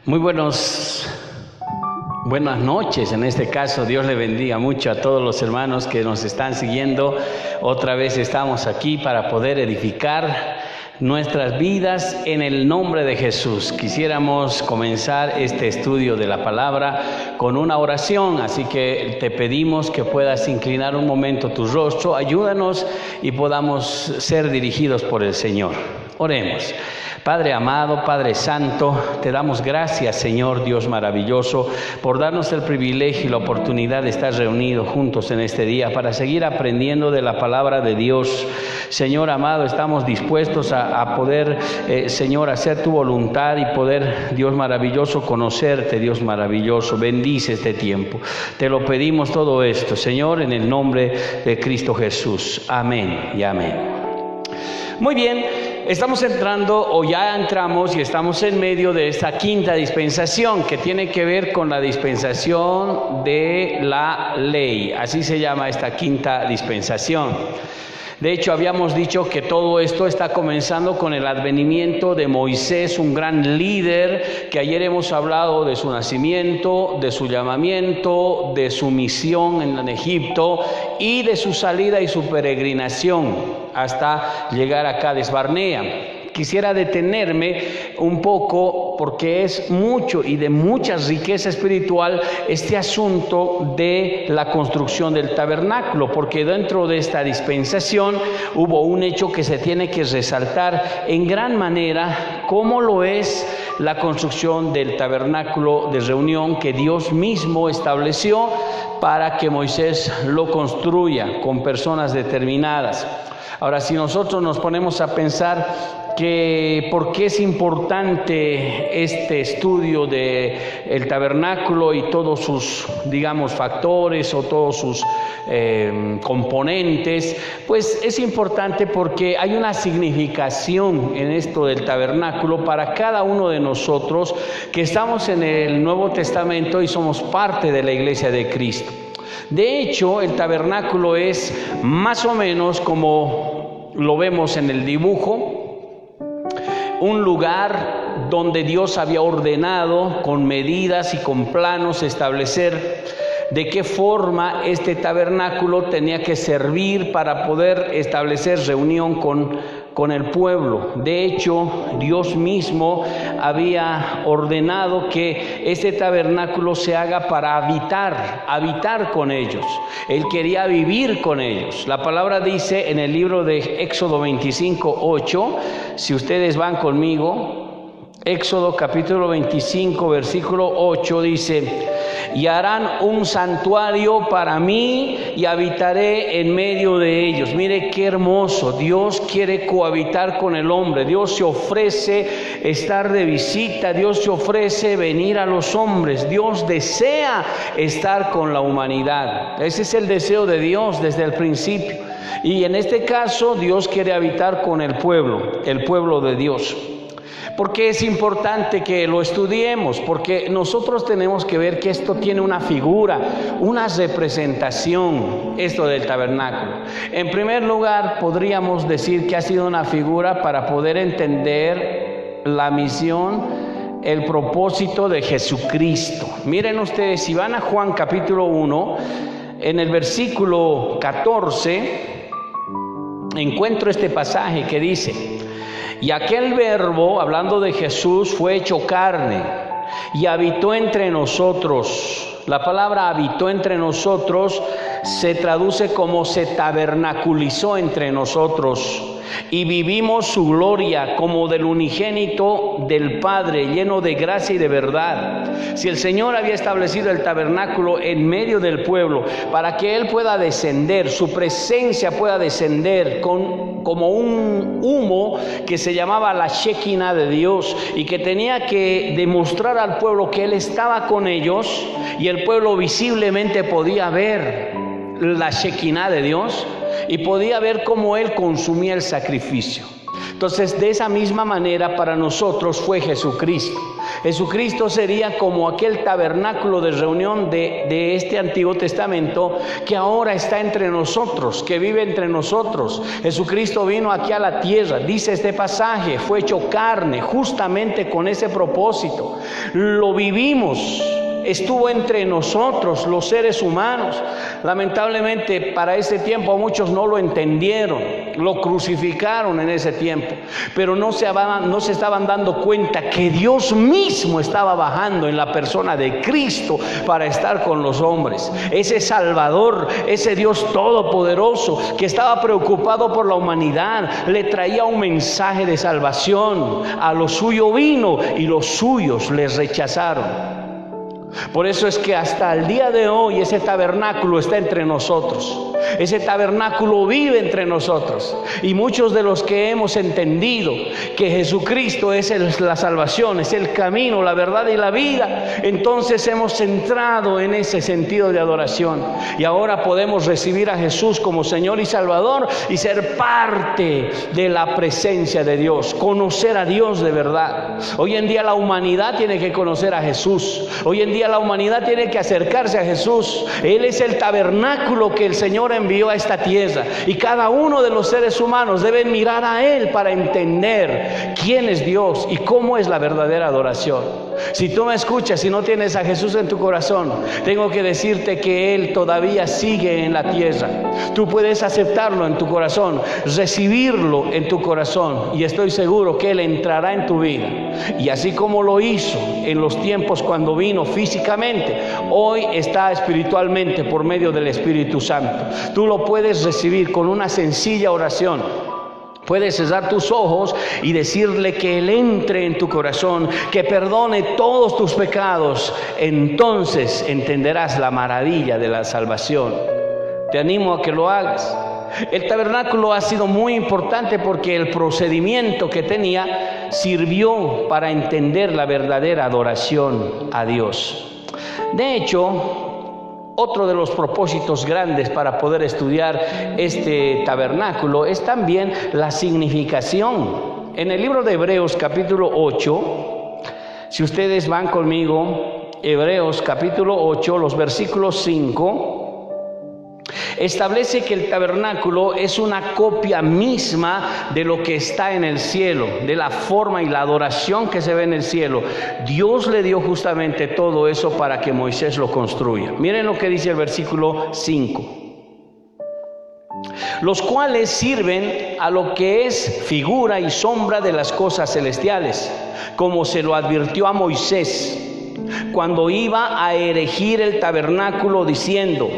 Muy buenas noches. En este caso, Dios le bendiga mucho a todos los hermanos que nos están siguiendo. Otra vez estamos aquí para poder edificar nuestras vidas en el nombre de Jesús. Quisiéramos comenzar este estudio de la palabra con una oración, así que te pedimos que puedas inclinar un momento tu rostro. Ayúdanos y podamos ser dirigidos por el Señor. Oremos. Padre amado, Padre santo, te damos gracias, Señor Dios maravilloso, por darnos el privilegio y la oportunidad de estar reunidos juntos en este día para seguir aprendiendo de la palabra de Dios. Señor amado, estamos dispuestos a poder, Señor, hacer tu voluntad y poder, Dios maravilloso, conocerte, Dios maravilloso. Bendice este tiempo. Te lo pedimos todo esto, Señor, en el nombre de Cristo Jesús. Amén y amén. Muy bien. Estamos entrando, o ya entramos y estamos en medio de esta quinta dispensación que tiene que ver con la dispensación de la ley. Así se llama esta quinta dispensación. De hecho, habíamos dicho que todo esto está comenzando con el advenimiento de Moisés, un gran líder, que ayer hemos hablado de su nacimiento, de su llamamiento, de su misión en Egipto y de su salida y su peregrinación hasta llegar a Cades Barnea. Quisiera detenerme un poco porque es mucho y de mucha riqueza espiritual este asunto de la construcción del tabernáculo, porque dentro de esta dispensación hubo un hecho que se tiene que resaltar en gran manera, como lo es la construcción del tabernáculo de reunión que Dios mismo estableció para que Moisés lo construya con personas determinadas. Ahora, si nosotros nos ponemos a pensar que por qué es importante este estudio del tabernáculo y todos sus, digamos, factores o todos sus componentes, pues es importante porque hay una significación en esto del tabernáculo para cada uno de nosotros que estamos en el Nuevo Testamento y somos parte de la Iglesia de Cristo. De hecho, el tabernáculo es más o menos como lo vemos en el dibujo, un lugar donde Dios había ordenado con medidas y con planos establecer de qué forma este tabernáculo tenía que servir para poder establecer reunión con el pueblo. De hecho, Dios mismo había ordenado que este tabernáculo se haga para habitar con ellos. Él quería vivir con ellos. La palabra dice en el libro de Éxodo 25:8, si ustedes van conmigo, Éxodo capítulo 25, versículo 8 dice: y harán un santuario para mí y habitaré en medio de ellos. Mire qué hermoso. Dios quiere cohabitar con el hombre. Dios se ofrece estar de visita. Dios se ofrece venir a los hombres. Dios desea estar con la humanidad. Ese es el deseo de Dios desde el principio. Y en este caso, Dios quiere habitar con el pueblo de Dios. ¿Por qué es importante que lo estudiemos? Porque nosotros tenemos que ver que esto tiene una figura, una representación, esto del tabernáculo. En primer lugar, podríamos decir que ha sido una figura para poder entender la misión, el propósito de Jesucristo. Miren ustedes, si van a Juan capítulo 1, en el versículo 14, encuentro este pasaje que dice: y aquel verbo, hablando de Jesús, fue hecho carne y habitó entre nosotros. La palabra habitó entre nosotros se traduce como se tabernaculizó entre nosotros. Y vivimos su gloria como del unigénito del Padre, lleno de gracia y de verdad. Si el Señor había establecido el tabernáculo en medio del pueblo para que Él pueda descender, su presencia pueda descender como un humo que se llamaba la Shekinah de Dios y que tenía que demostrar al pueblo que Él estaba con ellos y el pueblo visiblemente podía ver la Shekinah de Dios y podía ver cómo Él consumía el sacrificio. Entonces, de esa misma manera para nosotros fue Jesucristo. Jesucristo sería como aquel tabernáculo de reunión de este Antiguo Testamento que ahora está entre nosotros, que vive entre nosotros. Jesucristo vino aquí a la tierra, dice este pasaje, fue hecho carne justamente con ese propósito. Lo vivimos. Estuvo entre nosotros, los seres humanos. Lamentablemente para ese tiempo muchos no lo entendieron, lo crucificaron en ese tiempo, pero no se estaban dando cuenta que Dios mismo estaba bajando en la persona de Cristo para estar con los hombres. Ese Salvador, ese Dios todopoderoso que estaba preocupado por la humanidad, le traía un mensaje de salvación. A lo suyo vino y los suyos les rechazaron. Por eso es que hasta el día de hoy ese tabernáculo está entre nosotros. Ese tabernáculo vive entre nosotros. Y muchos de los que hemos entendido que Jesucristo es la salvación, es el camino, la verdad y la vida, entonces hemos entrado en ese sentido de adoración. Y ahora podemos recibir a Jesús como Señor y Salvador y ser parte de la presencia de Dios, conocer a Dios de verdad. Hoy en día la humanidad tiene que conocer a Jesús. Hoy en día la humanidad tiene que acercarse a Jesús. Él es el tabernáculo que el Señor envió a esta tierra, y cada uno de los seres humanos deben mirar a Él para entender quién es Dios y cómo es la verdadera adoración. Si tú me escuchas y no tienes a Jesús en tu corazón, tengo que decirte que Él todavía sigue en la tierra. Tú puedes aceptarlo en tu corazón, recibirlo en tu corazón, y estoy seguro que Él entrará en tu vida. Y así como lo hizo en los tiempos cuando vino físicamente, hoy está espiritualmente por medio del Espíritu Santo. Tú lo puedes recibir con una sencilla oración. Puedes cerrar tus ojos y decirle que Él entre en tu corazón, que perdone todos tus pecados. Entonces entenderás la maravilla de la salvación. Te animo a que lo hagas. El tabernáculo ha sido muy importante porque el procedimiento que tenía sirvió para entender la verdadera adoración a Dios. De hecho, otro de los propósitos grandes para poder estudiar este tabernáculo es también la significación. En el libro de Hebreos capítulo 8, si ustedes van conmigo, Hebreos capítulo 8, los versículos 5, establece que el tabernáculo es una copia misma de lo que está en el cielo, de la forma y la adoración que se ve en el cielo. Dios le dio justamente todo eso para que Moisés lo construya. Miren lo que dice el versículo 5. Los cuales sirven a lo que es figura y sombra de las cosas celestiales, como se lo advirtió a Moisés cuando iba a erigir el tabernáculo, diciendo: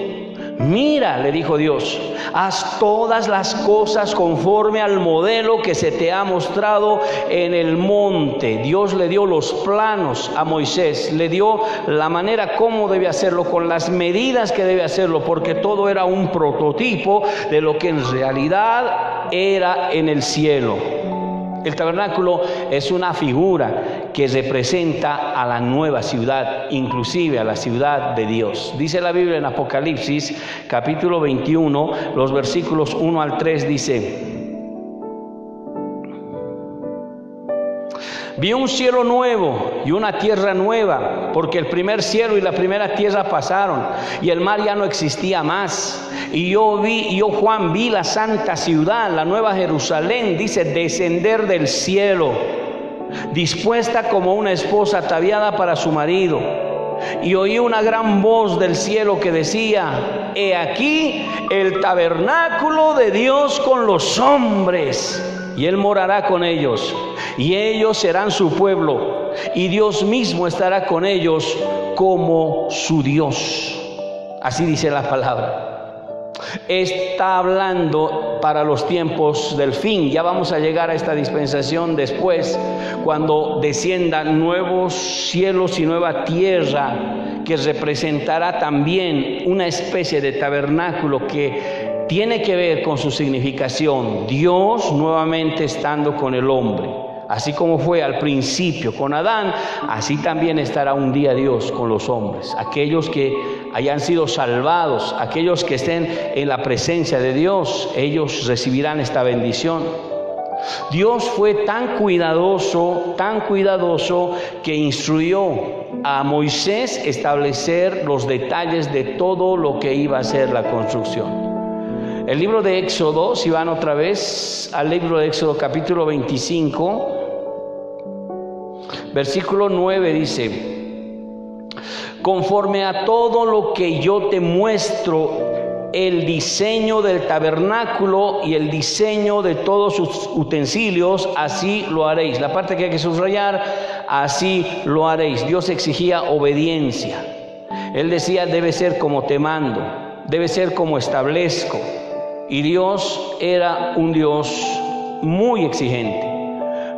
mira, le dijo Dios, haz todas las cosas conforme al modelo que se te ha mostrado en el monte. Dios le dio los planos a Moisés, le dio la manera cómo debe hacerlo, con las medidas que debe hacerlo, porque todo era un prototipo de lo que en realidad era en el cielo. El tabernáculo es una figura que representa a la nueva ciudad, inclusive a la ciudad de Dios. Dice la Biblia en Apocalipsis, capítulo 21, los versículos 1 al 3, dice: vi un cielo nuevo y una tierra nueva, porque el primer cielo y la primera tierra pasaron, y el mar ya no existía más. Y yo Juan vi la santa ciudad, la nueva Jerusalén, dice, descender del cielo, dispuesta como una esposa ataviada para su marido. Y oí una gran voz del cielo que decía: he aquí el tabernáculo de Dios con los hombres, y Él morará con ellos, y ellos serán su pueblo, y Dios mismo estará con ellos como su Dios. Así dice la palabra. Está hablando para los tiempos del fin. Ya vamos a llegar a esta dispensación después, cuando desciendan nuevos cielos y nueva tierra, que representará también una especie de tabernáculo que tiene que ver con su significación. Dios nuevamente estando con el hombre. Así como fue al principio con Adán, así también estará un día Dios con los hombres. Aquellos que hayan sido salvados, aquellos que estén en la presencia de Dios, ellos recibirán esta bendición. Dios fue tan cuidadoso que instruyó a Moisés establecer los detalles de todo lo que iba a ser la construcción. El libro de Éxodo, si van otra vez al libro de Éxodo capítulo 25, versículo 9 dice: conforme a todo lo que yo te muestro, el diseño del tabernáculo y el diseño de todos sus utensilios, así lo haréis. La parte que hay que subrayar: así lo haréis. Dios exigía obediencia. Él decía: debe ser como te mando, debe ser como establezco. Y Dios era un Dios muy exigente.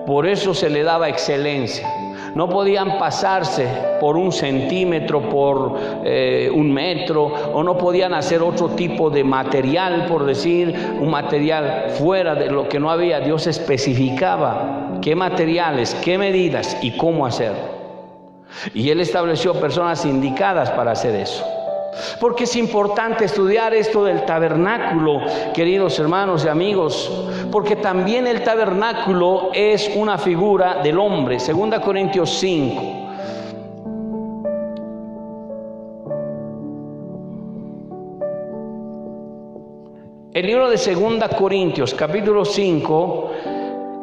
Por eso se le daba excelencia. No podían pasarse por 1 centímetro, por 1 metro, o no podían hacer otro tipo de material, por decir, un material fuera de lo que no había. Dios especificaba qué materiales, qué medidas y cómo hacerlo. Y Él estableció personas indicadas para hacer eso. Porque es importante estudiar esto del tabernáculo, queridos hermanos y amigos, porque también el tabernáculo es una figura del hombre. 2 Corintios 5. El libro de 2 Corintios, capítulo 5,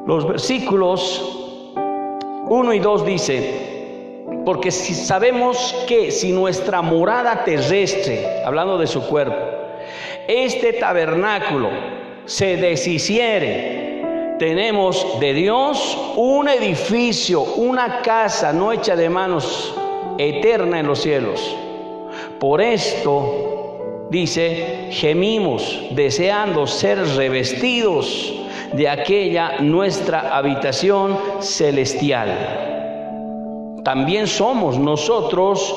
los versículos 1 y 2 dice: porque si sabemos que si nuestra morada terrestre, hablando de su cuerpo, este tabernáculo se deshiciere, tenemos de Dios un edificio, una casa no hecha de manos, eterna en los cielos. Por esto, dice, gemimos deseando ser revestidos de aquella nuestra habitación celestial. También somos nosotros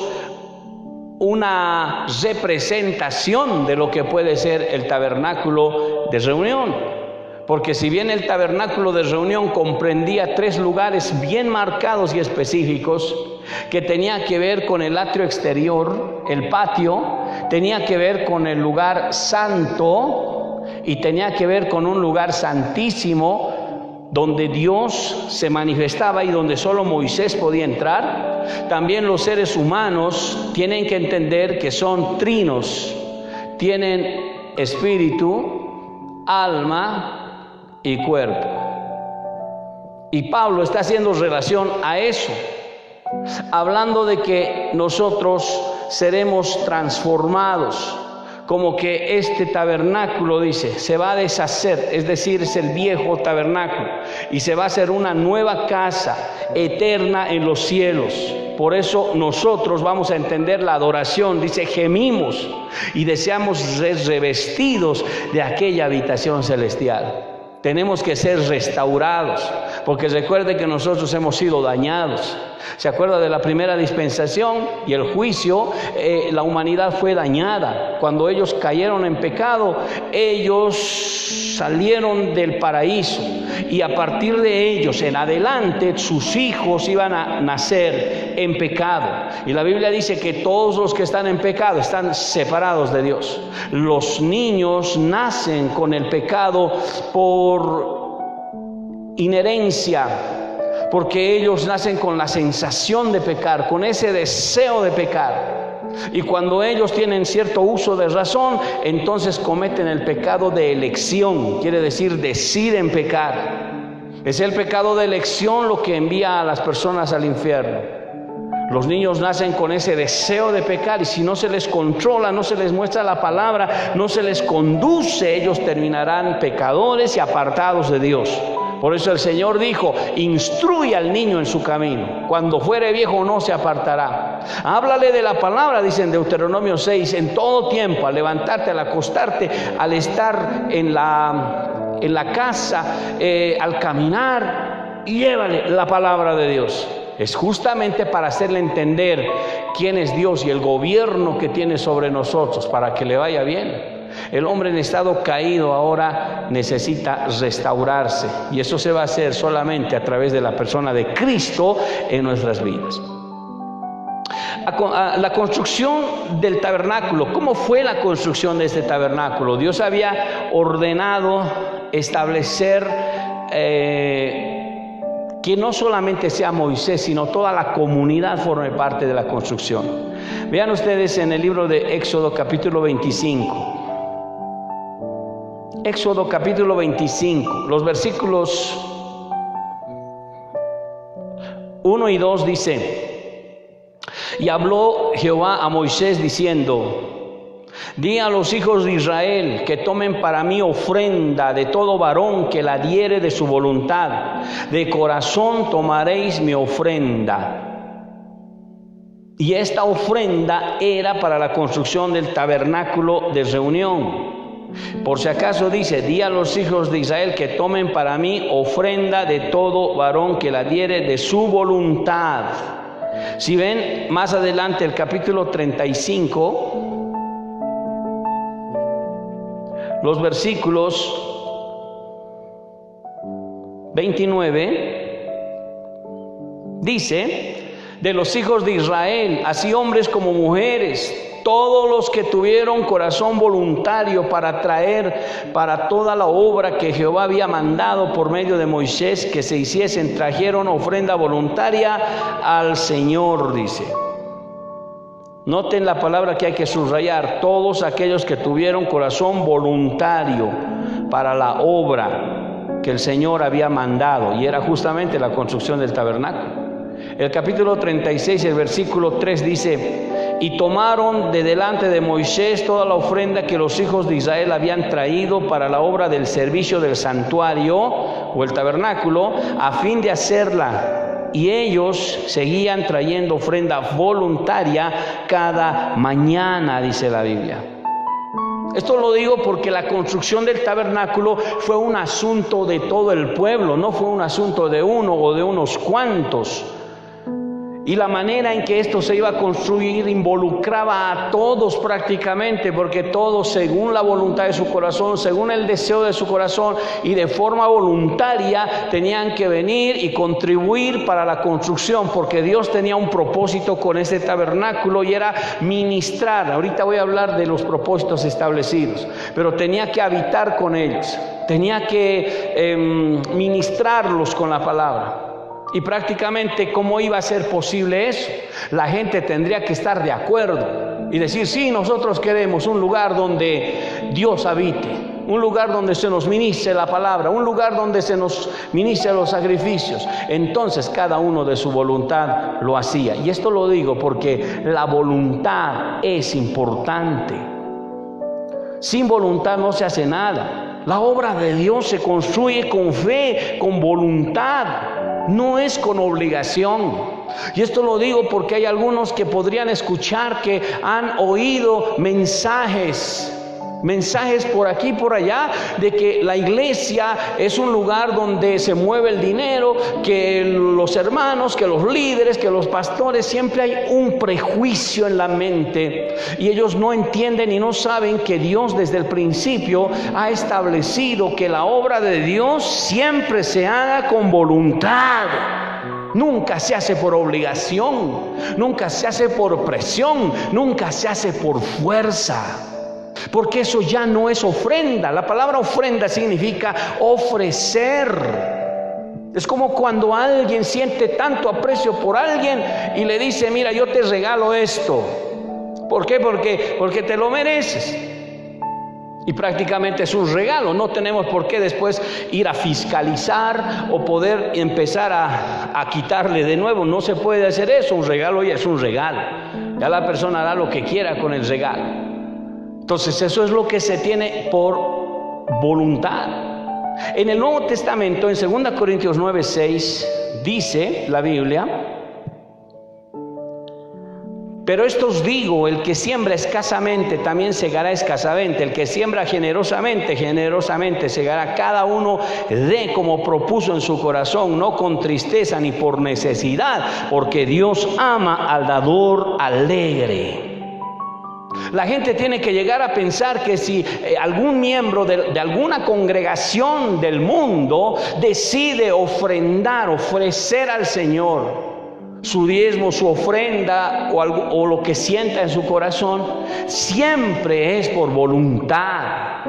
una representación de lo que puede ser el tabernáculo de reunión. Porque si bien el tabernáculo de reunión comprendía 3 lugares bien marcados y específicos, que tenía que ver con el atrio exterior, el patio, tenía que ver con el lugar santo y tenía que ver con un lugar santísimo, donde Dios se manifestaba y donde solo Moisés podía entrar. También los seres humanos tienen que entender que son trinos, tienen espíritu, alma y cuerpo. Y Pablo está haciendo relación a eso, hablando de que nosotros seremos transformados. Como que este tabernáculo, dice, se va a deshacer, es decir, es el viejo tabernáculo, y se va a hacer una nueva casa eterna en los cielos. Por eso nosotros vamos a entender la adoración. Dice, gemimos y deseamos ser revestidos de aquella habitación celestial. Tenemos que ser restaurados, porque recuerde que nosotros hemos sido dañados. ¿Se acuerda de la primera dispensación y el juicio? La humanidad fue dañada. Cuando ellos cayeron en pecado, ellos salieron del paraíso. Y a partir de ellos en adelante, sus hijos iban a nacer en pecado. Y la Biblia dice que todos los que están en pecado están separados de Dios. Los niños nacen con el pecado por inherencia, porque ellos nacen con la sensación de pecar, con ese deseo de pecar. Y cuando ellos tienen cierto uso de razón, entonces cometen el pecado de elección, quiere decir, deciden pecar. Es el pecado de elección lo que envía a las personas al infierno. Los niños nacen con ese deseo de pecar, y si no se les controla, no se les muestra la palabra, no se les conduce, ellos terminarán pecadores y apartados de Dios. Por eso el Señor dijo, instruye al niño en su camino, cuando fuere viejo no se apartará. Háblale de la palabra, dice en Deuteronomio 6, en todo tiempo, al levantarte, al acostarte, al estar en la casa, al caminar, llévale la palabra de Dios. Es justamente para hacerle entender quién es Dios y el gobierno que tiene sobre nosotros, para que le vaya bien. El hombre en estado caído ahora necesita restaurarse, y eso se va a hacer solamente a través de la persona de Cristo en nuestras vidas. La construcción del tabernáculo. ¿Cómo fue la construcción de este tabernáculo? Dios había ordenado establecer que no solamente sea Moisés, sino toda la comunidad forme parte de la construcción. Vean ustedes en el libro de Éxodo capítulo 25. Éxodo capítulo 25, los versículos 1 y 2 dice: y habló Jehová a Moisés diciendo: di a los hijos de Israel que tomen para mí ofrenda de todo varón que la diere de su voluntad. De corazón tomaréis mi ofrenda. Y esta ofrenda era para la construcción del tabernáculo de reunión. Por si acaso dice: di a los hijos de Israel que tomen para mí ofrenda de todo varón que la diere de su voluntad. Si ven más adelante el capítulo 35, los versículos 29, dice: de los hijos de Israel, así hombres como mujeres, todos los que tuvieron corazón voluntario para traer para toda la obra que Jehová había mandado por medio de Moisés que se hiciesen, trajeron ofrenda voluntaria al Señor, dice. Noten la palabra que hay que subrayar: todos aquellos que tuvieron corazón voluntario para la obra que el Señor había mandado, y era justamente la construcción del tabernáculo. El capítulo 36, el versículo 3 dice: y tomaron de delante de Moisés toda la ofrenda que los hijos de Israel habían traído para la obra del servicio del santuario o el tabernáculo, a fin de hacerla. Y ellos seguían trayendo ofrenda voluntaria cada mañana, dice la Biblia. Esto lo digo porque la construcción del tabernáculo fue un asunto de todo el pueblo, no fue un asunto de uno o de unos cuantos. Y la manera en que esto se iba a construir involucraba a todos prácticamente, porque todos, según la voluntad de su corazón, según el deseo de su corazón y de forma voluntaria, tenían que venir y contribuir para la construcción, porque Dios tenía un propósito con ese tabernáculo y era ministrar. Ahorita voy a hablar de los propósitos establecidos, pero tenía que habitar con ellos, tenía que ministrarlos con la palabra. Y prácticamente, ¿cómo iba a ser posible eso? La gente tendría que estar de acuerdo y decir: sí, nosotros queremos un lugar donde Dios habite, un lugar donde se nos ministre la palabra, un lugar donde se nos ministre los sacrificios. Entonces cada uno de su voluntad lo hacía. Y esto lo digo porque la voluntad es importante. Sin voluntad no se hace nada. La obra de Dios se construye con fe, con voluntad. No es con obligación. Y esto lo digo porque hay algunos que podrían escuchar que han oído mensajes por aquí y por allá, de que la iglesia es un lugar donde se mueve el dinero, que los hermanos, que los líderes, que los pastores, siempre hay un prejuicio en la mente, y ellos no entienden y no saben que Dios desde el principio ha establecido que la obra de Dios siempre se haga con voluntad. Nunca se hace por obligación, nunca se hace por presión, nunca se hace por fuerza. Porque eso ya no es ofrenda. La palabra ofrenda significa ofrecer. Es como cuando alguien siente tanto aprecio por alguien y le dice: mira, yo te regalo esto. ¿Por qué? Porque te lo mereces. Y prácticamente es un regalo. No tenemos por qué después ir a fiscalizar o poder empezar a quitarle de nuevo. No se puede hacer eso. Un regalo ya es un regalo. Ya la persona hará lo que quiera con el regalo. Entonces eso es lo que se tiene por voluntad. En el Nuevo Testamento, en 2 Corintios 9:6, dice la Biblia: pero esto os digo, el que siembra escasamente también segará escasamente, el que siembra generosamente, generosamente segará. Cada uno dé como propuso en su corazón, no con tristeza ni por necesidad, porque Dios ama al dador alegre. La gente tiene que llegar a pensar que si algún miembro de alguna congregación del mundo decide ofrendar, ofrecer al Señor su diezmo, su ofrenda o lo que sienta en su corazón, siempre es por voluntad.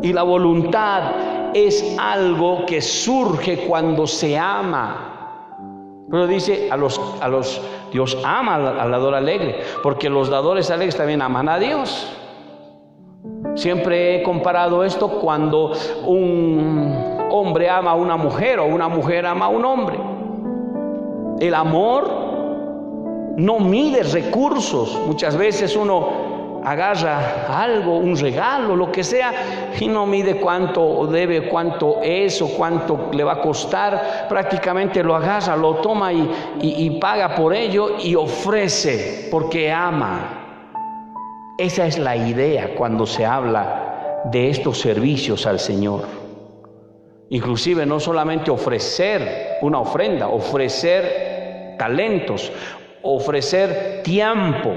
Y la voluntad es algo que surge cuando se ama. Pero dice, Dios ama al dador alegre, porque los dadores alegres también aman a Dios. Siempre he comparado esto cuando un hombre ama a una mujer o una mujer ama a un hombre. El amor no mide recursos. Muchas veces uno agarra algo, un regalo, lo que sea, y no mide cuánto debe, cuánto es o cuánto le va a costar. Prácticamente lo agarra, lo toma y paga por ello y ofrece porque ama. Esa es la idea cuando se habla de estos servicios al Señor. Inclusive no solamente ofrecer una ofrenda, ofrecer talentos, ofrecer tiempo,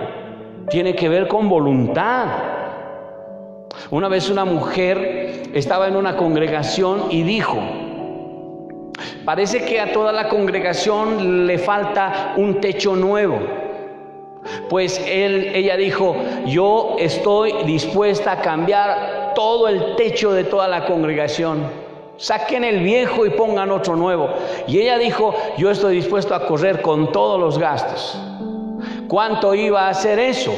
tiene que ver con voluntad. Una vez una mujer estaba en una congregación y dijo: parece que a toda la congregación le falta un techo nuevo. Pues ella dijo: yo estoy dispuesta a cambiar todo el techo de toda la congregación. Saquen el viejo y pongan otro nuevo. Y ella dijo: yo estoy dispuesto a correr con todos los gastos. ¿Cuánto iba a hacer eso?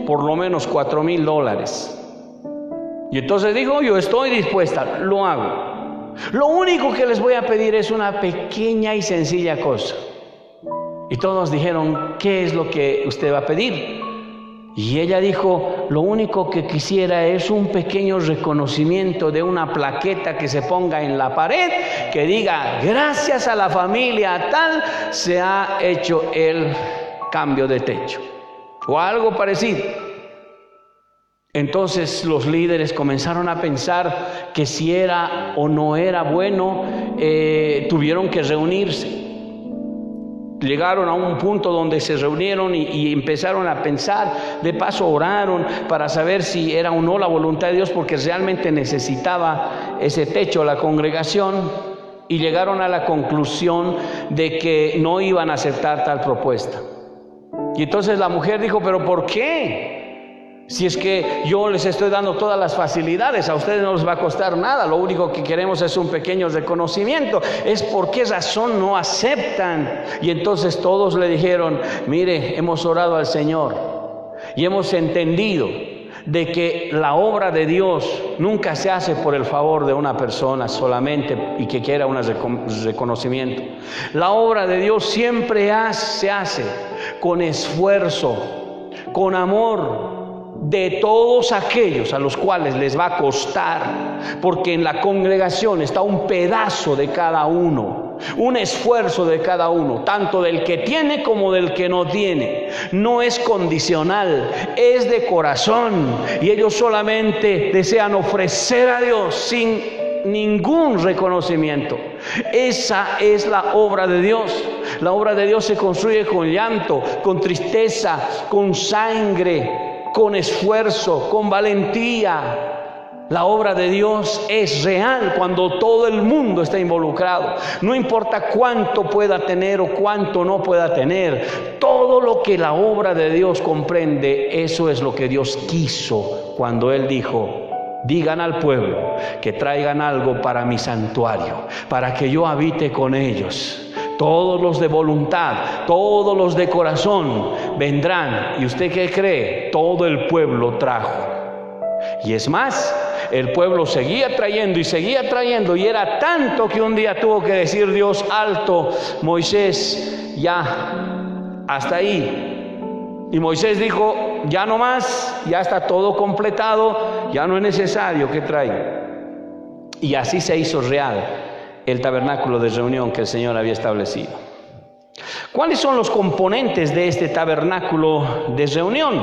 Por lo menos $4,000. Y entonces dijo: yo estoy dispuesta, lo hago. Lo único que les voy a pedir es una pequeña y sencilla cosa. Y todos dijeron: ¿qué es lo que usted va a pedir? Y ella dijo: lo único que quisiera es un pequeño reconocimiento de una plaqueta que se ponga en la pared, que diga: gracias a la familia tal se ha hecho el cambio de techo, o algo parecido. Entonces los líderes comenzaron a pensar que si era o no era bueno. Tuvieron que reunirse. Llegaron a un punto donde se reunieron y empezaron a pensar. De paso oraron para saber si era o no la voluntad de Dios, porque realmente necesitaba ese techo la congregación, y llegaron a la conclusión de que no iban a aceptar tal propuesta. Y entonces la mujer dijo: ¿pero por qué? Si es que yo les estoy dando todas las facilidades, a ustedes no les va a costar nada, lo único que queremos es un pequeño reconocimiento. ¿Es por qué razón no aceptan? Y entonces todos le dijeron: mire, hemos orado al Señor y hemos entendido de que la obra de Dios nunca se hace por el favor de una persona solamente y que quiera un reconocimiento. La obra de Dios siempre se hace con esfuerzo, con amor, de todos aquellos a los cuales les va a costar, porque en la congregación está un pedazo de cada uno, un esfuerzo de cada uno, tanto del que tiene como del que no tiene. No es condicional, es de corazón, y ellos solamente desean ofrecer a Dios sin ningún reconocimiento. Esa es la obra de Dios. La obra de Dios se construye con llanto, con tristeza, con sangre, con esfuerzo, con valentía. La obra de Dios es real cuando todo el mundo está involucrado. No importa cuánto pueda tener o cuánto no pueda tener, todo lo que la obra de Dios comprende, eso es lo que Dios quiso cuando Él dijo: digan al pueblo que traigan algo para mi santuario, para que yo habite con ellos. Todos los de voluntad, todos los de corazón vendrán. ¿Y usted qué cree? Todo el pueblo trajo. Y es más, el pueblo seguía trayendo y era tanto que un día tuvo que decir Dios: alto, Moisés, ya, hasta ahí. Y Moisés dijo: ya no más, ya está todo completado, ya no es necesario que traigan. Y así se hizo real el tabernáculo de reunión que el Señor había establecido. ¿Cuáles son los componentes de este tabernáculo de reunión?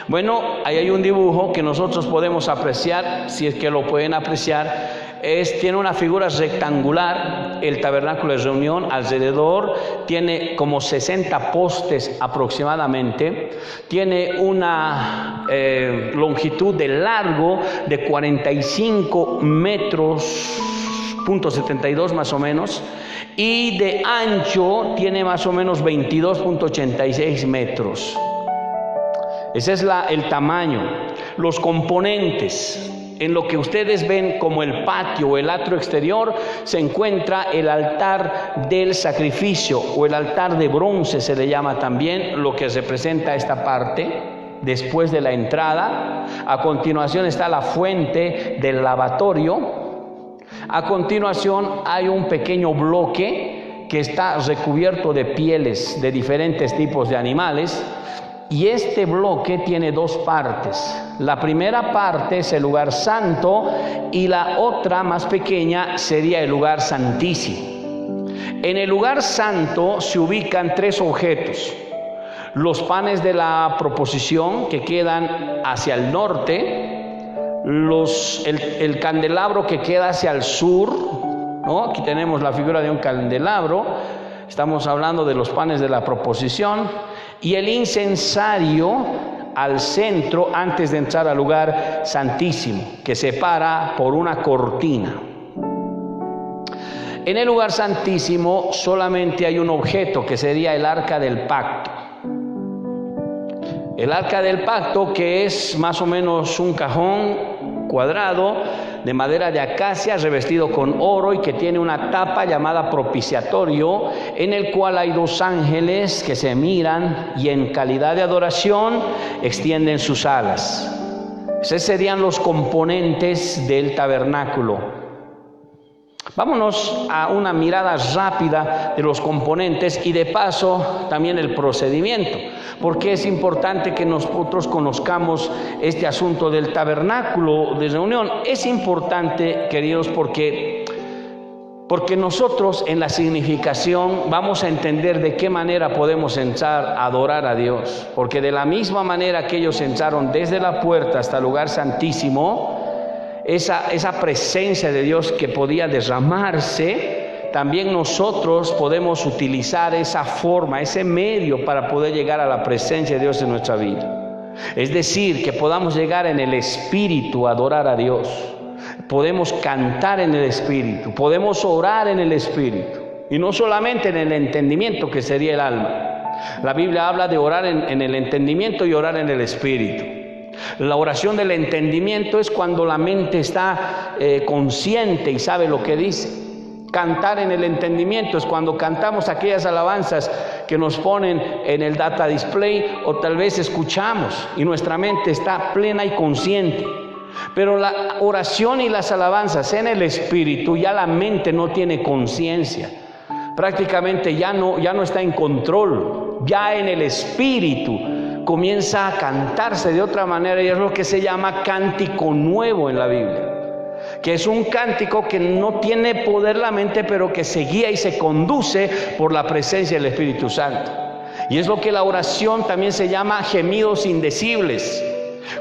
Bueno, ahí hay un dibujo que nosotros podemos apreciar, si es que lo pueden apreciar. Tiene una figura rectangular, el tabernáculo de reunión. Alrededor tiene como 60 postes aproximadamente. Tiene una longitud de largo de 45 metros, .72 más o menos, y de ancho tiene más o menos 22.86 metros. Ese es el tamaño. Los componentes: en lo que ustedes ven como el patio o el atrio exterior, se encuentra el altar del sacrificio o el altar de bronce, se le llama también, lo que representa esta parte. Después de la entrada, a continuación está la fuente del lavatorio. A continuación hay un pequeño bloque que está recubierto de pieles de diferentes tipos de animales. Y este bloque tiene dos partes. La primera parte es el lugar santo y la otra más pequeña sería el lugar santísimo. En el lugar santo se ubican tres objetos: los panes de la proposición que quedan hacia el norte, el candelabro que queda hacia el sur, ¿no? Aquí tenemos la figura de un candelabro, estamos hablando de los panes de la proposición, y el incensario al centro antes de entrar al lugar santísimo, que separa por una cortina. En el lugar santísimo solamente hay un objeto, que sería el arca del pacto. El arca del pacto, que es más o menos un cajón cuadrado de madera de acacia revestido con oro y que tiene una tapa llamada propiciatorio, en el cual hay dos ángeles que se miran y en calidad de adoración extienden sus alas. Esos serían los componentes del tabernáculo. Vámonos a una mirada rápida de los componentes y de paso también el procedimiento, porque es importante que nosotros conozcamos este asunto del tabernáculo de reunión. Es importante, queridos, porque nosotros en la significación vamos a entender de qué manera podemos entrar a adorar a Dios, porque de la misma manera que ellos entraron desde la puerta hasta el lugar santísimo, esa presencia de Dios que podía derramarse, también nosotros podemos utilizar esa forma, ese medio para poder llegar a la presencia de Dios en nuestra vida. Es decir, que podamos llegar en el Espíritu a adorar a Dios. Podemos cantar en el Espíritu, podemos orar en el Espíritu, y no solamente en el entendimiento, que sería el alma. La Biblia habla de orar en el entendimiento y orar en el Espíritu. La oración del entendimiento es cuando la mente está consciente y sabe lo que dice. Cantar en el entendimiento es cuando cantamos aquellas alabanzas que nos ponen en el data display, o tal vez escuchamos y nuestra mente está plena y consciente. Pero la oración y las alabanzas en el Espíritu, ya la mente no tiene conciencia, prácticamente ya no está en control. Ya en el Espíritu comienza a cantarse de otra manera, y es lo que se llama cántico nuevo en la Biblia, que es un cántico que no tiene poder la mente, pero que se guía y se conduce por la presencia del Espíritu Santo. Y es lo que la oración también se llama gemidos indecibles,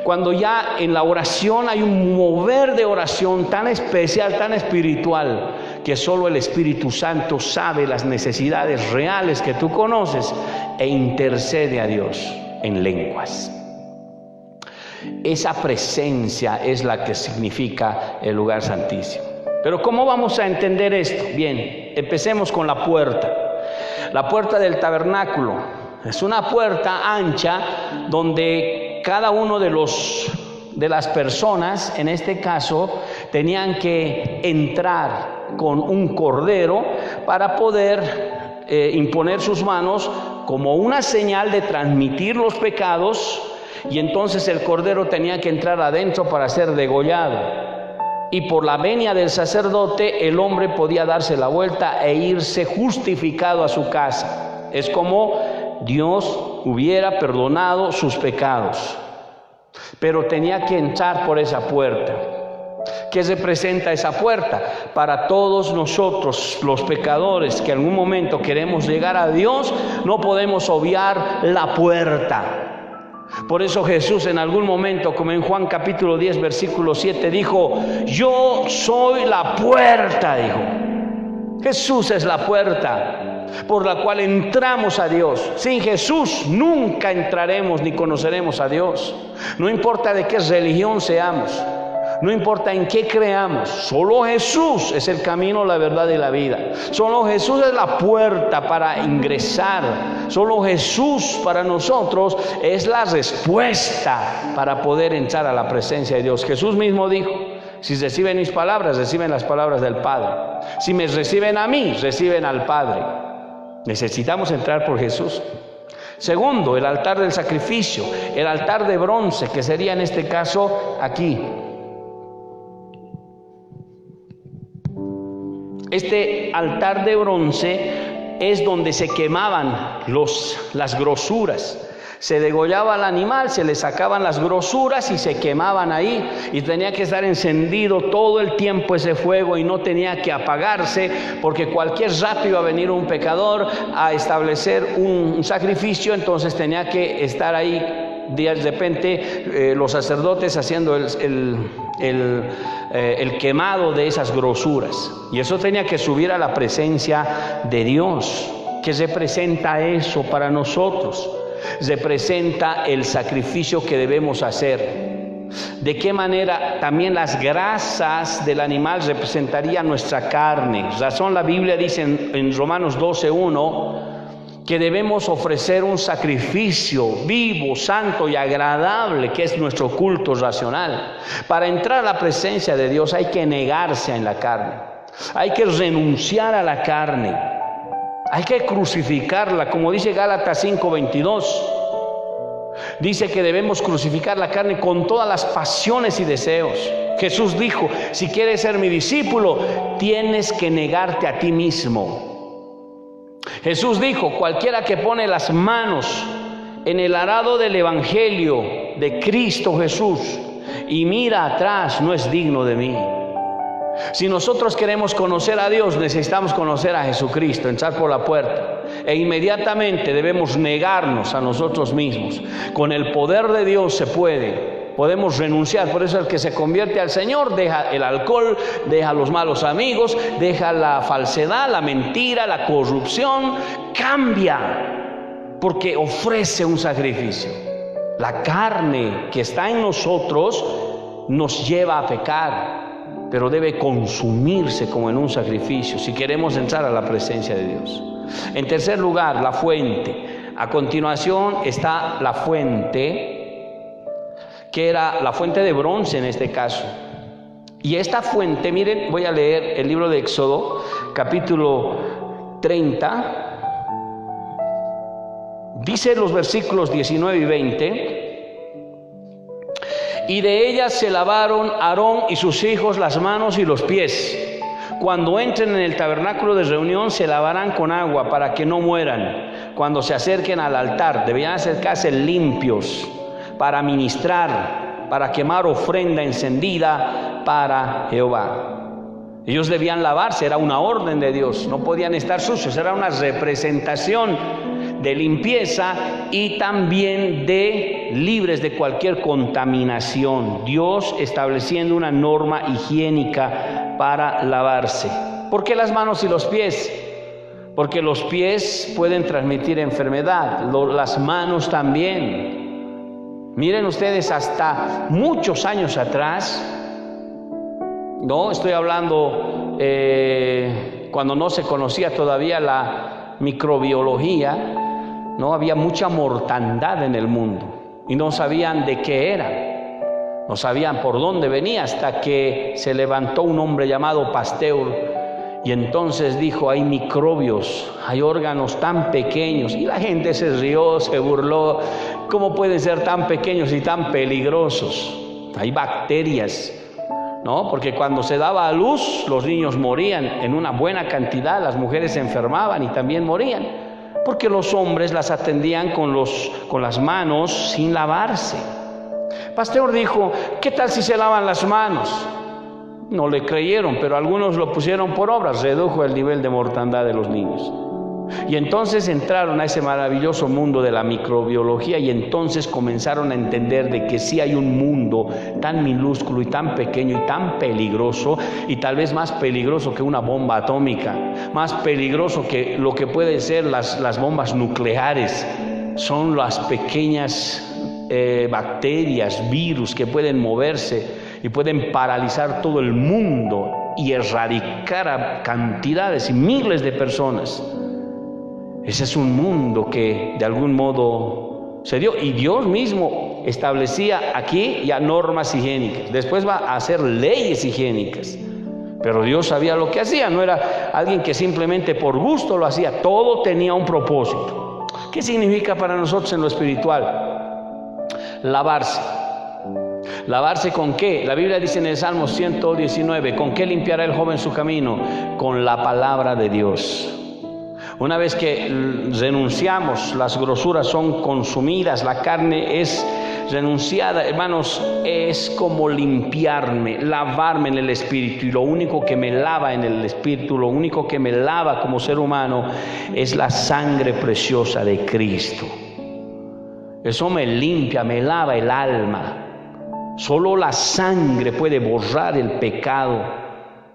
cuando ya en la oración hay un mover de oración tan especial, tan espiritual, que solo el Espíritu Santo sabe las necesidades reales que tú conoces e intercede a Dios en lenguas. Esa presencia es la que significa el lugar santísimo. Pero ¿cómo vamos a entender esto? Bien, empecemos con la puerta. La puerta del tabernáculo es una puerta ancha donde cada uno de las personas, en este caso, tenían que entrar con un cordero para poder imponer sus manos como una señal de transmitir los pecados, y entonces el cordero tenía que entrar adentro para ser degollado, y por la venia del sacerdote el hombre podía darse la vuelta e irse justificado a su casa. Es como Dios hubiera perdonado sus pecados, pero tenía que entrar por esa puerta. ¿Qué representa esa puerta? Para todos nosotros, los pecadores que en algún momento queremos llegar a Dios, no podemos obviar la puerta. Por eso Jesús en algún momento, como en Juan capítulo 10, versículo 7, dijo: yo soy la puerta, dijo. Jesús es la puerta por la cual entramos a Dios. Sin Jesús nunca entraremos ni conoceremos a Dios. No importa de qué religión seamos. No importa en qué creamos, solo Jesús es el camino, la verdad y la vida. Solo Jesús es la puerta para ingresar. Solo Jesús para nosotros es la respuesta para poder entrar a la presencia de Dios. Jesús mismo dijo: si reciben mis palabras, reciben las palabras del Padre. Si me reciben a mí, reciben al Padre. Necesitamos entrar por Jesús. Segundo, el altar del sacrificio, el altar de bronce, que sería en este caso aquí. Este altar de bronce es donde se quemaban las grosuras. Se degollaba al animal, se le sacaban las grosuras y se quemaban ahí. Y tenía que estar encendido todo el tiempo ese fuego y no tenía que apagarse, porque cualquier rato iba a venir un pecador a establecer un sacrificio, entonces tenía que estar ahí. De repente los sacerdotes haciendo el quemado de esas grosuras, y eso tenía que subir a la presencia de Dios. ¿Qué representa eso para nosotros? Representa el sacrificio que debemos hacer. ¿De qué manera? También las grasas del animal representarían nuestra carne. Razón la Biblia dice en Romanos 12:1 que debemos ofrecer un sacrificio vivo, santo y agradable, que es nuestro culto racional. Para entrar a la presencia de Dios hay que negarse en la carne, hay que renunciar a la carne, hay que crucificarla, como dice Gálatas 5:22. Dice que debemos crucificar la carne con todas las pasiones y deseos. Jesús dijo: si quieres ser mi discípulo, tienes que negarte a ti mismo. Jesús dijo: cualquiera que pone las manos en el arado del evangelio de Cristo Jesús y mira atrás, no es digno de mí. Si nosotros queremos conocer a Dios, necesitamos conocer a Jesucristo, entrar por la puerta, e inmediatamente debemos negarnos a nosotros mismos. Con el poder de Dios se puede. Podemos renunciar. Por eso el que se convierte al Señor deja el alcohol, deja los malos amigos, deja la falsedad, la mentira, la corrupción. Cambia, porque ofrece un sacrificio. La carne que está en nosotros nos lleva a pecar, pero debe consumirse como en un sacrificio si queremos entrar a la presencia de Dios. En tercer lugar, la fuente. A continuación está la fuente, que era la fuente de bronce en este caso. Y esta fuente, miren, voy a leer el libro de Éxodo, capítulo 30. Dice los versículos 19 y 20. Y de ella se lavaron Aarón y sus hijos las manos y los pies. Cuando entren en el tabernáculo de reunión se lavarán con agua para que no mueran. Cuando se acerquen al altar, debían acercarse limpios para ministrar, para quemar ofrenda encendida para Jehová. Ellos debían lavarse, era una orden de Dios, no podían estar sucios, era una representación de limpieza y también de libres de cualquier contaminación. Dios estableciendo una norma higiénica para lavarse. ¿Por qué las manos y los pies? Porque los pies pueden transmitir enfermedad, las manos también. Miren ustedes, hasta muchos años atrás, no estoy hablando cuando no se conocía todavía la microbiología, no había mucha mortandad en el mundo y no sabían de qué era, no sabían por dónde venía, hasta que se levantó un hombre llamado Pasteur y entonces dijo: hay microbios, hay órganos tan pequeños, y la gente se rió, se burló. ¿Cómo pueden ser tan pequeños y tan peligrosos? Hay bacterias, ¿no? Porque cuando se daba a luz, los niños morían en una buena cantidad, las mujeres se enfermaban y también morían, porque los hombres las atendían con las manos sin lavarse. Pasteur dijo: ¿qué tal si se lavan las manos? No le creyeron, pero algunos lo pusieron por obra, redujo el nivel de mortandad de los niños. Y entonces entraron a ese maravilloso mundo de la microbiología y entonces comenzaron a entender de que sí hay un mundo tan minúsculo y tan pequeño y tan peligroso, y tal vez más peligroso que una bomba atómica, más peligroso que lo que pueden ser las bombas nucleares. Son las pequeñas bacterias, virus que pueden moverse y pueden paralizar todo el mundo y erradicar a cantidades y miles de personas. Ese es un mundo que de algún modo se dio, y Dios mismo establecía aquí ya normas higiénicas. Después va a hacer leyes higiénicas, pero Dios sabía lo que hacía. No era alguien que simplemente por gusto lo hacía, todo tenía un propósito. ¿Qué significa para nosotros en lo espiritual? Lavarse. ¿Lavarse con qué? La Biblia dice en el Salmo 119, ¿con qué limpiará el joven su camino? Con la palabra de Dios. Una vez que renunciamos, las grosuras son consumidas, la carne es renunciada, hermanos, es como limpiarme, lavarme en el espíritu. Y lo único que me lava en el espíritu, lo único que me lava como ser humano, es la sangre preciosa de Cristo. Eso me limpia, me lava el alma. Solo la sangre puede borrar el pecado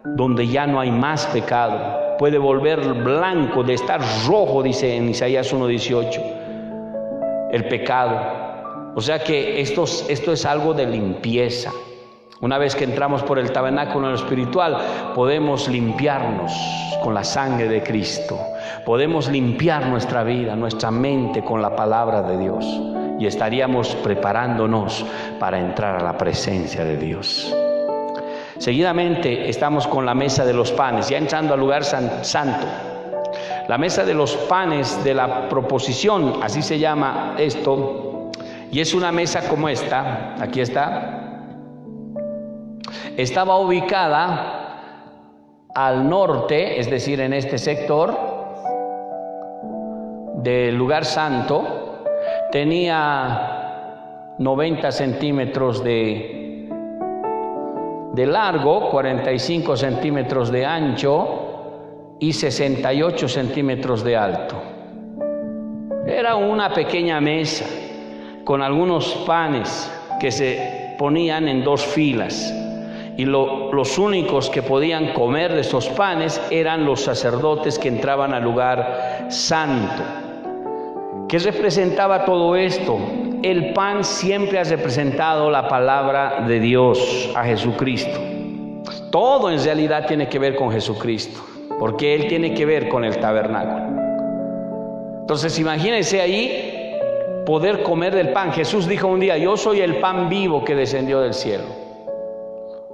donde ya no hay más pecado. Puede volver blanco, de estar rojo, dice en Isaías 1:18, el pecado. O sea que esto es algo de limpieza. Una vez que entramos por el tabernáculo en lo espiritual, podemos limpiarnos con la sangre de Cristo. Podemos limpiar nuestra vida, nuestra mente con la palabra de Dios. Y estaríamos preparándonos para entrar a la presencia de Dios. Seguidamente estamos con la mesa de los panes, ya entrando al lugar santo. La mesa de los panes de la proposición, así se llama esto, y es una mesa como esta, aquí está. Estaba ubicada al norte, es decir, en este sector del lugar santo. Tenía 90 centímetros de largo, 45 centímetros de ancho y 68 centímetros de alto. Era una pequeña mesa con algunos panes que se ponían en dos filas, y los únicos que podían comer de esos panes eran los sacerdotes que entraban al lugar santo. ¿Qué representaba todo esto? El pan siempre ha representado la palabra de Dios, a Jesucristo. Todo en realidad tiene que ver con Jesucristo, porque Él tiene que ver con el tabernáculo. Entonces imagínense ahí poder comer del pan. Jesús dijo un día: yo soy el pan vivo que descendió del cielo.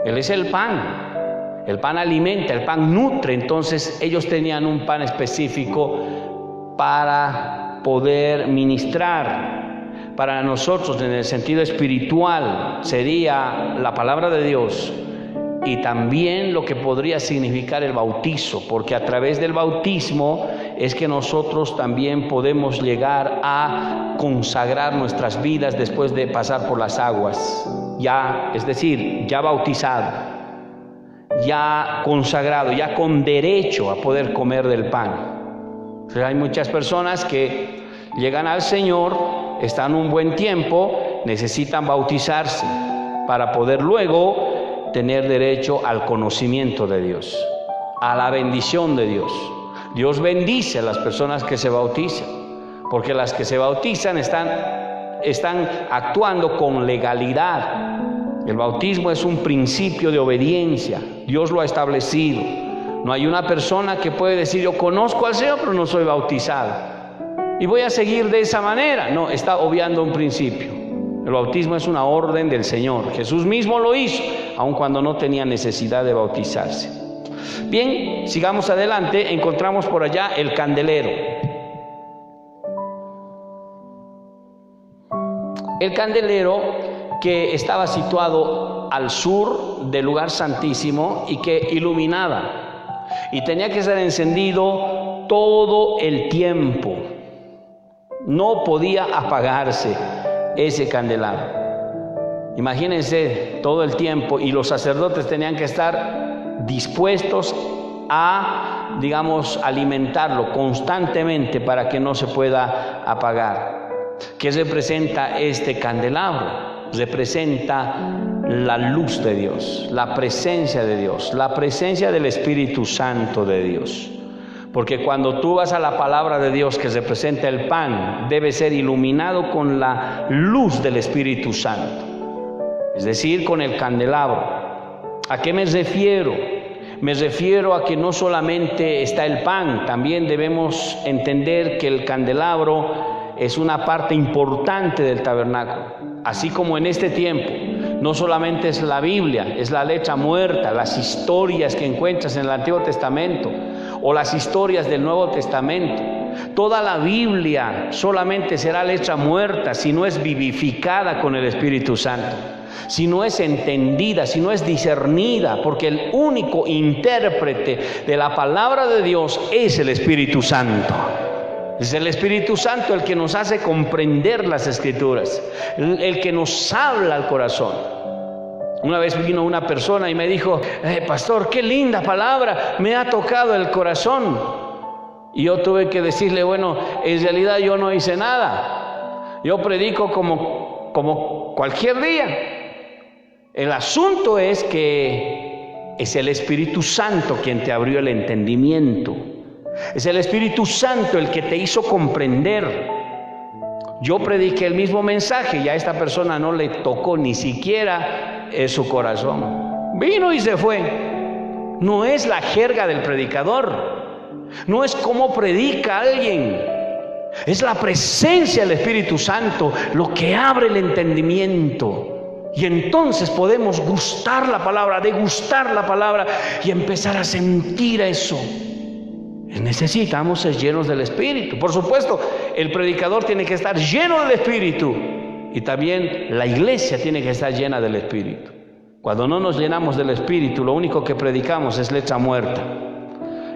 Él es el pan alimenta, el pan nutre. Entonces ellos tenían un pan específico para poder ministrar. Para nosotros, en el sentido espiritual, sería la palabra de Dios, y también lo que podría significar el bautizo, porque a través del bautismo es que nosotros también podemos llegar a consagrar nuestras vidas después de pasar por las aguas, ya, es decir, ya bautizado, ya consagrado, ya con derecho a poder comer del pan. O sea, hay muchas personas que llegan al Señor, están un buen tiempo, necesitan bautizarse para poder luego tener derecho al conocimiento de Dios, a la bendición de Dios. Dios bendice a las personas que se bautizan, porque las que se bautizan están actuando con legalidad. El bautismo es un principio de obediencia, Dios lo ha establecido. No hay una persona que puede decir: yo conozco al Señor pero no soy bautizado y voy a seguir de esa manera. No, está obviando un principio. El bautismo es una orden del Señor. Jesús mismo lo hizo, aun cuando no tenía necesidad de bautizarse. Bien, sigamos adelante. Encontramos por allá el candelero. El candelero, que estaba situado al sur del lugar santísimo y que iluminaba, y tenía que ser encendido todo el tiempo. No podía apagarse ese candelabro. Imagínense, todo el tiempo, y los sacerdotes tenían que estar dispuestos a, alimentarlo constantemente para que no se pueda apagar. ¿Qué representa este candelabro? Representa la luz de Dios, la presencia de Dios, la presencia del Espíritu Santo de Dios. Porque cuando tú vas a la palabra de Dios, que representa el pan, debe ser iluminado con la luz del Espíritu Santo. es decir, con el candelabro. ¿A qué me refiero? Me refiero a que no solamente está el pan, también debemos entender que el candelabro es una parte importante del tabernáculo. Así como en este tiempo, no solamente es la Biblia, es la letra muerta, las historias que encuentras en el Antiguo Testamento o las historias del Nuevo Testamento. Toda la Biblia solamente será letra muerta si no es vivificada con el Espíritu Santo, si no es entendida, si no es discernida, porque el único intérprete de la palabra de Dios es el Espíritu Santo. Es el Espíritu Santo el que nos hace comprender las Escrituras, el que nos habla al corazón. Una vez vino una persona y me dijo: pastor, qué linda palabra, me ha tocado el corazón. Y yo tuve que decirle: bueno, en realidad yo no hice nada, yo predico como cualquier día. El asunto es que es el Espíritu Santo quien te abrió el entendimiento. Es el Espíritu Santo el que te hizo comprender. Yo prediqué el mismo mensaje y a esta persona no le tocó ni siquiera su corazón. Vino y se fue. No es la jerga del predicador, no es cómo predica alguien, es la presencia del Espíritu Santo lo que abre el entendimiento. Y entonces podemos gustar la palabra, degustar la palabra y empezar a sentir eso. Necesitamos ser llenos del Espíritu. Por supuesto, el predicador tiene que estar lleno del Espíritu y también la iglesia tiene que estar llena del Espíritu. Cuando no nos llenamos del Espíritu, lo único que predicamos es letra muerta.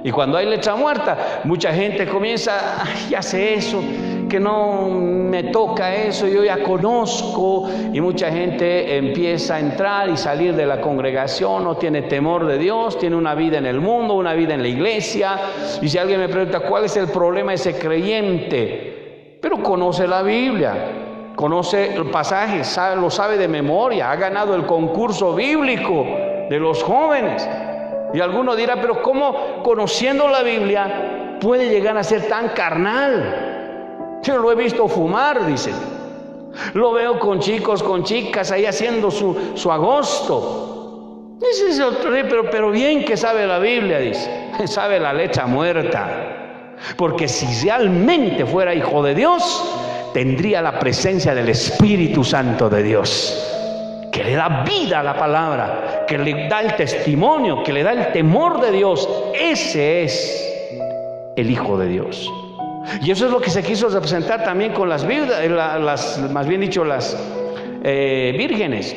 Y cuando hay letra muerta, mucha gente comienza: ya sé eso, que no me toca eso, yo ya conozco. Y mucha gente empieza a entrar y salir de la congregación, no tiene temor de Dios, tiene una vida en el mundo, una vida en la iglesia. Y si alguien me pregunta: ¿cuál es el problema de ese creyente? Pero conoce la Biblia, conoce el pasaje, lo sabe de memoria, ha ganado el concurso bíblico de los jóvenes. Y alguno dirá: pero ¿cómo conociendo la Biblia puede llegar a ser tan carnal? Yo lo he visto fumar, dice. Lo veo con chicos, con chicas ahí haciendo su agosto. Dice otro: pero bien que sabe la Biblia, dice. Sabe la letra muerta. Porque si realmente fuera hijo de Dios, tendría la presencia del Espíritu Santo de Dios, que le da vida a la palabra, que le da el testimonio, que le da el temor de Dios. Ese es el Hijo de Dios. Y eso es lo que se quiso representar también con las viudas, más bien dicho, las vírgenes.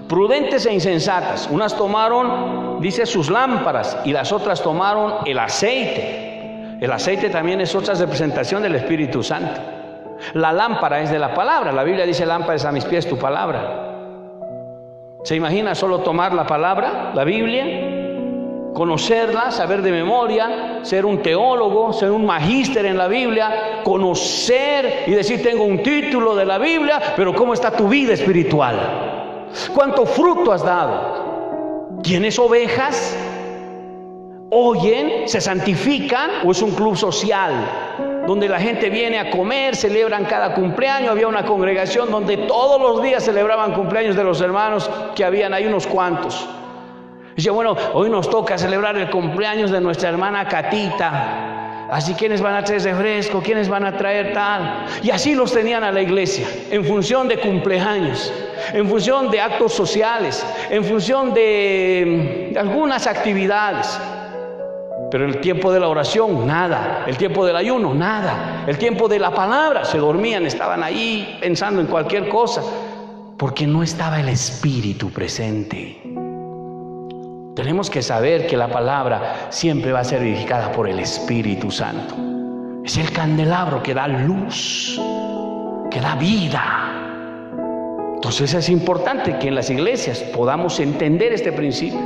Prudentes e insensatas. Unas tomaron, dice, sus lámparas y las otras tomaron el aceite. El aceite también es otra representación del Espíritu Santo. La lámpara es de la palabra. La Biblia dice: lámpara es a mis pies tu palabra. ¿Se imagina solo tomar la palabra, la Biblia, conocerla, saber de memoria, ser un teólogo, ser un magíster en la Biblia, conocer y decir: tengo un título de la Biblia, pero ¿cómo está tu vida espiritual? ¿Cuánto fruto has dado? ¿Tienes ovejas? ¿Oyen? ¿Se santifican? ¿O es un club social donde la gente viene a comer, celebran cada cumpleaños? Había una congregación donde todos los días celebraban cumpleaños de los hermanos que habían ahí unos cuantos. Dice: bueno, hoy nos toca celebrar el cumpleaños de nuestra hermana Catita, así ¿quiénes van a traer refresco? ¿Quiénes van a traer tal? Y así los tenían a la iglesia, en función de cumpleaños, en función de actos sociales, en función de algunas actividades. Pero el tiempo de la oración, nada. El tiempo del ayuno, nada. El tiempo de la palabra, se dormían, estaban ahí pensando en cualquier cosa, porque no estaba el Espíritu presente. Tenemos que saber que la palabra siempre va a ser vivificada por el Espíritu Santo. Es el candelabro que da luz, que da vida. Entonces es importante que en las iglesias podamos entender este principio.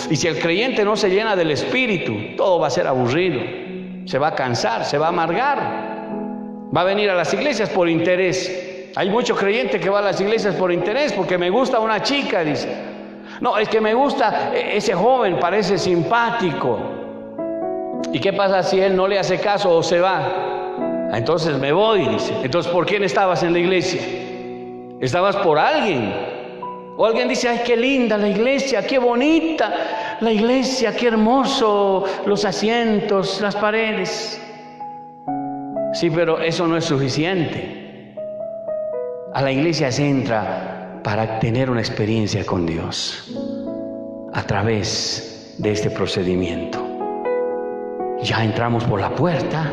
Y si el creyente no se llena del Espíritu, todo va a ser aburrido, se va a cansar, se va a amargar, va a venir a las iglesias por interés. Hay mucho creyente que va a las iglesias por interés, porque me gusta una chica, dice. No, es que me gusta ese joven, parece simpático. ¿Y qué pasa si él no le hace caso o se va? Entonces me voy, dice. Entonces, ¿por quién estabas en la iglesia? Estabas por alguien. O alguien dice, ay, qué linda la iglesia, qué bonita la iglesia, qué hermoso los asientos, las paredes. Sí, pero eso no es suficiente. A la iglesia se entra para tener una experiencia con Dios a través de este procedimiento. Ya entramos por la puerta,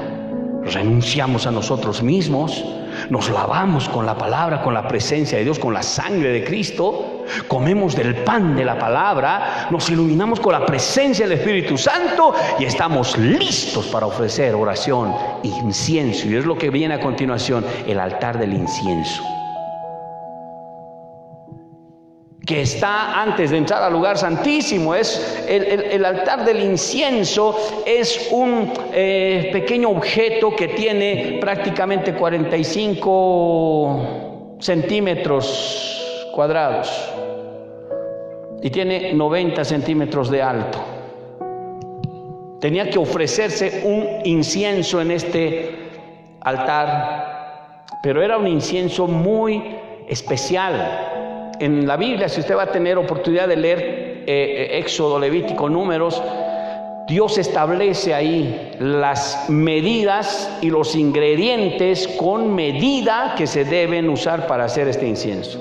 renunciamos a nosotros mismos, nos lavamos con la palabra, con la presencia de Dios, con la sangre de Cristo, comemos del pan de la palabra, nos iluminamos con la presencia del Espíritu Santo y estamos listos para ofrecer oración, incienso. Y es lo que viene a continuación, el altar del incienso, que está antes de entrar al lugar santísimo. Es el altar del incienso es un pequeño objeto que tiene prácticamente 45 centímetros cuadrados y tiene 90 centímetros de alto. Tenía que ofrecerse un incienso en este altar, pero era un incienso muy especial. En la Biblia, si usted va a tener oportunidad de leer Éxodo, Levítico, Números, Dios establece ahí las medidas y los ingredientes con medida que se deben usar para hacer este incienso.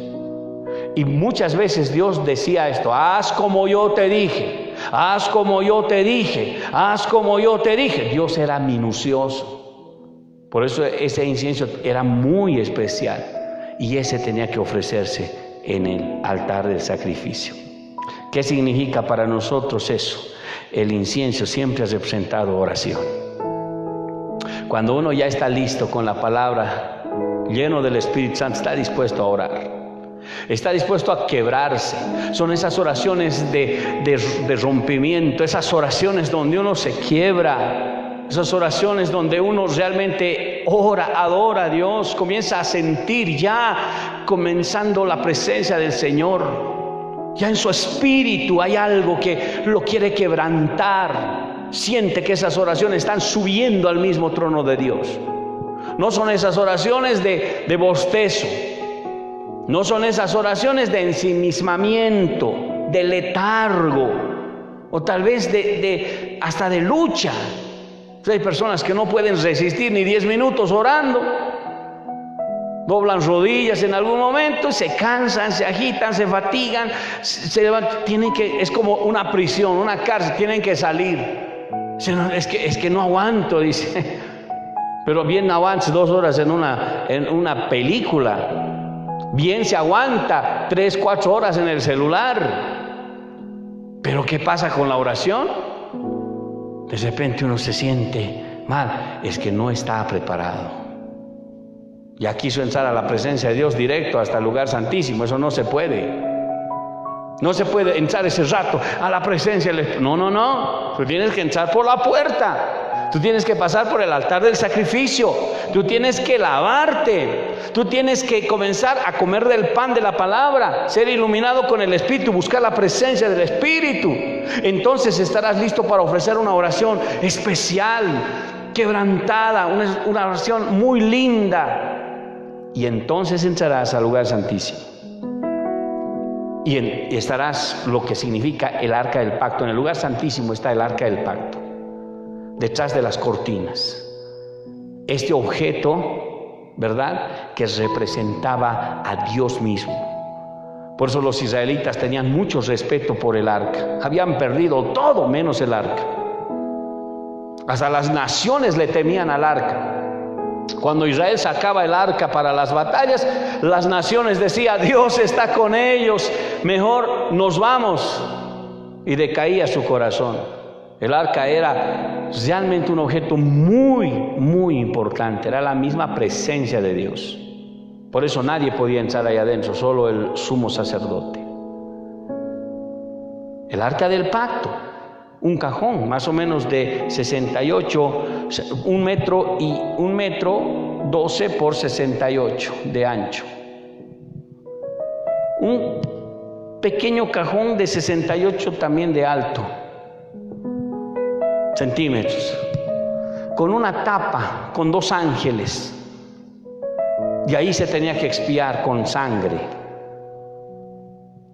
Y muchas veces Dios decía esto: haz como yo te dije, haz como yo te dije, haz como yo te dije. Dios era minucioso. Por eso ese incienso era muy especial y ese tenía que ofrecerse en el altar del sacrificio. ¿Qué significa para nosotros eso? El incienso siempre ha representado oración. Cuando uno ya está listo con la palabra, lleno del Espíritu Santo, está dispuesto a orar, está dispuesto a quebrarse. Son esas oraciones de rompimiento, esas oraciones donde uno se quiebra, esas oraciones donde uno realmente ora, adora a Dios, comienza a sentir ya comenzando la presencia del Señor. Ya en su espíritu hay algo que lo quiere quebrantar. Siente que esas oraciones están subiendo al mismo trono de Dios. No son esas oraciones de bostezo, no son esas oraciones de ensimismamiento, de letargo, o tal vez hasta de lucha. Hay personas que no pueden resistir ni 10 minutos orando, doblan rodillas en algún momento, se cansan, se agitan, se fatigan, se levantan. Es como una prisión, una cárcel, tienen que salir. Es que no aguanto, dice. Pero bien aguantes 2 horas en una película, bien se aguanta 3, 4 horas en el celular. Pero ¿qué pasa con la oración? De repente uno se siente mal, es que no está preparado. Ya quiso entrar a la presencia de Dios directo hasta el lugar santísimo. Eso no se puede. No se puede entrar ese rato a la presencia del Espíritu. No. Tú tienes que entrar por la puerta. Tú tienes que pasar por el altar del sacrificio. Tú tienes que lavarte. Tú tienes que comenzar a comer del pan de la palabra, ser iluminado con el Espíritu, buscar la presencia del Espíritu. Entonces estarás listo para ofrecer una oración especial, quebrantada, una oración muy linda. Y entonces entrarás al lugar santísimo. Y estarás lo que significa el arca del pacto. En el lugar santísimo está el arca del pacto, detrás de las cortinas. Este objeto, ¿verdad?, que representaba a Dios mismo. Por eso los israelitas tenían mucho respeto por el arca. Habían perdido todo menos el arca. Hasta las naciones le temían al arca. Cuando Israel sacaba el arca para las batallas, las naciones decían: Dios está con ellos, mejor nos vamos. Y decaía su corazón. El arca era realmente un objeto muy, muy importante. Era la misma presencia de Dios. Por eso nadie podía entrar ahí adentro, solo el sumo sacerdote. El arca del pacto, un cajón más o menos de 68, 1 metro 12 por 68 de ancho. Un pequeño cajón de 68 también de alto centímetros, con una tapa, con 2 ángeles. Y ahí se tenía que expiar con sangre.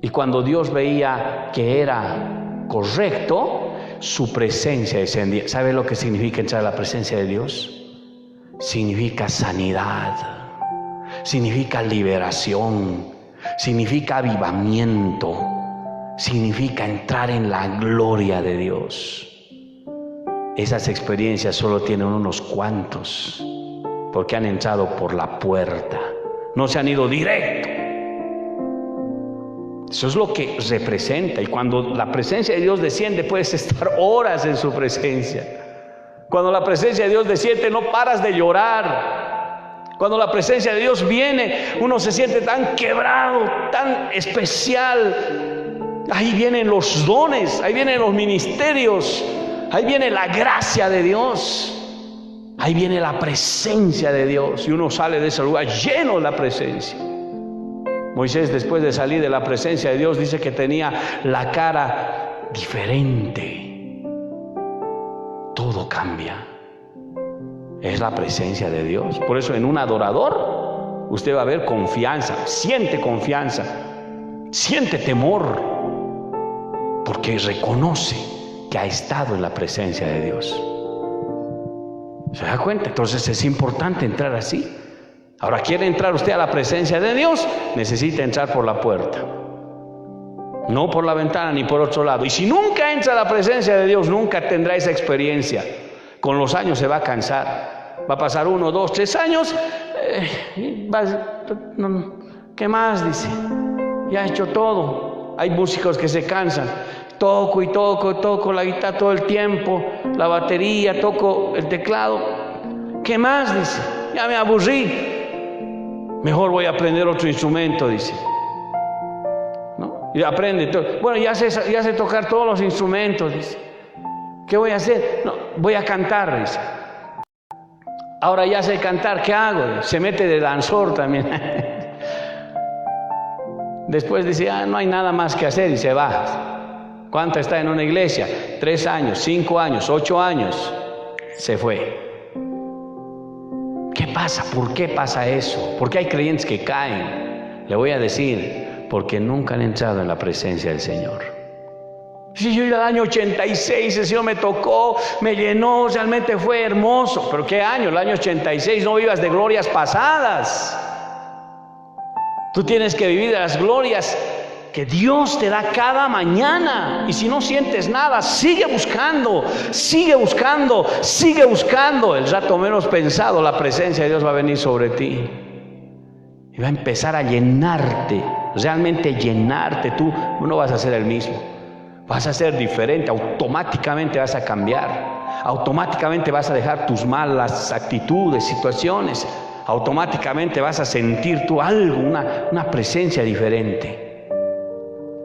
Y cuando Dios veía que era correcto, su presencia descendía. ¿Sabe lo que significa entrar a la presencia de Dios? Significa sanidad, significa liberación, significa avivamiento, significa entrar en la gloria de Dios. Esas experiencias solo tienen unos cuantos, porque han entrado por la puerta, no se han ido directo. Eso es lo que representa. Y cuando la presencia de Dios desciende, puedes estar horas en su presencia. Cuando la presencia de Dios desciende, no paras de llorar. Cuando la presencia de Dios viene, uno se siente tan quebrado, tan especial. Ahí vienen los dones, ahí vienen los ministerios, ahí viene la gracia de Dios, ahí viene la presencia de Dios. Y uno sale de ese lugar lleno de la presencia. Moisés, después de salir de la presencia de Dios, dice que tenía la cara diferente. Todo cambia. Es la presencia de Dios. Por eso en un adorador usted va a ver confianza, siente temor, porque reconoce que ha estado en la presencia de Dios. ¿Se da cuenta? Entonces es importante entrar así. Ahora, ¿quiere entrar usted a la presencia de Dios? Necesita entrar por la puerta, no por la ventana ni por otro lado. Y si nunca entra a la presencia de Dios, nunca tendrá esa experiencia. Con los años se va a cansar. Va a pasar 1, 2, 3 años. ¿Qué más? Dice. Ya he hecho todo. Hay músicos que se cansan. Toco y toco la guitarra todo el tiempo, la batería, toco el teclado. ¿Qué más? Dice. Ya me aburrí. Mejor voy a aprender otro instrumento, dice. ¿No? Y aprende. Bueno, ya sé tocar todos los instrumentos, dice. ¿Qué voy a hacer? No, voy a cantar, dice. Ahora ya sé cantar, ¿qué hago? Se mete de danzor también. Después dice, no hay nada más que hacer, y se va. ¿Cuánto está en una iglesia? 3 años, 5 años, 8 años. Se fue. ¿Qué pasa? ¿Por qué pasa eso? ¿Por qué hay creyentes que caen? Le voy a decir, porque nunca han entrado en la presencia del Señor. Si yo iba al año 86, el Señor me tocó, me llenó, realmente fue hermoso. ¿Pero qué año? El año 86, no vivas de glorias pasadas. Tú tienes que vivir de las glorias que Dios te da cada mañana. Y si no sientes nada, sigue buscando. El rato menos pensado, la presencia de Dios va a venir sobre ti y va a empezar a llenarte, realmente llenarte. Tú no vas a ser el mismo, vas a ser diferente. Automáticamente vas a cambiar, automáticamente vas a dejar tus malas actitudes, situaciones. Automáticamente vas a sentir tú algo, una presencia diferente.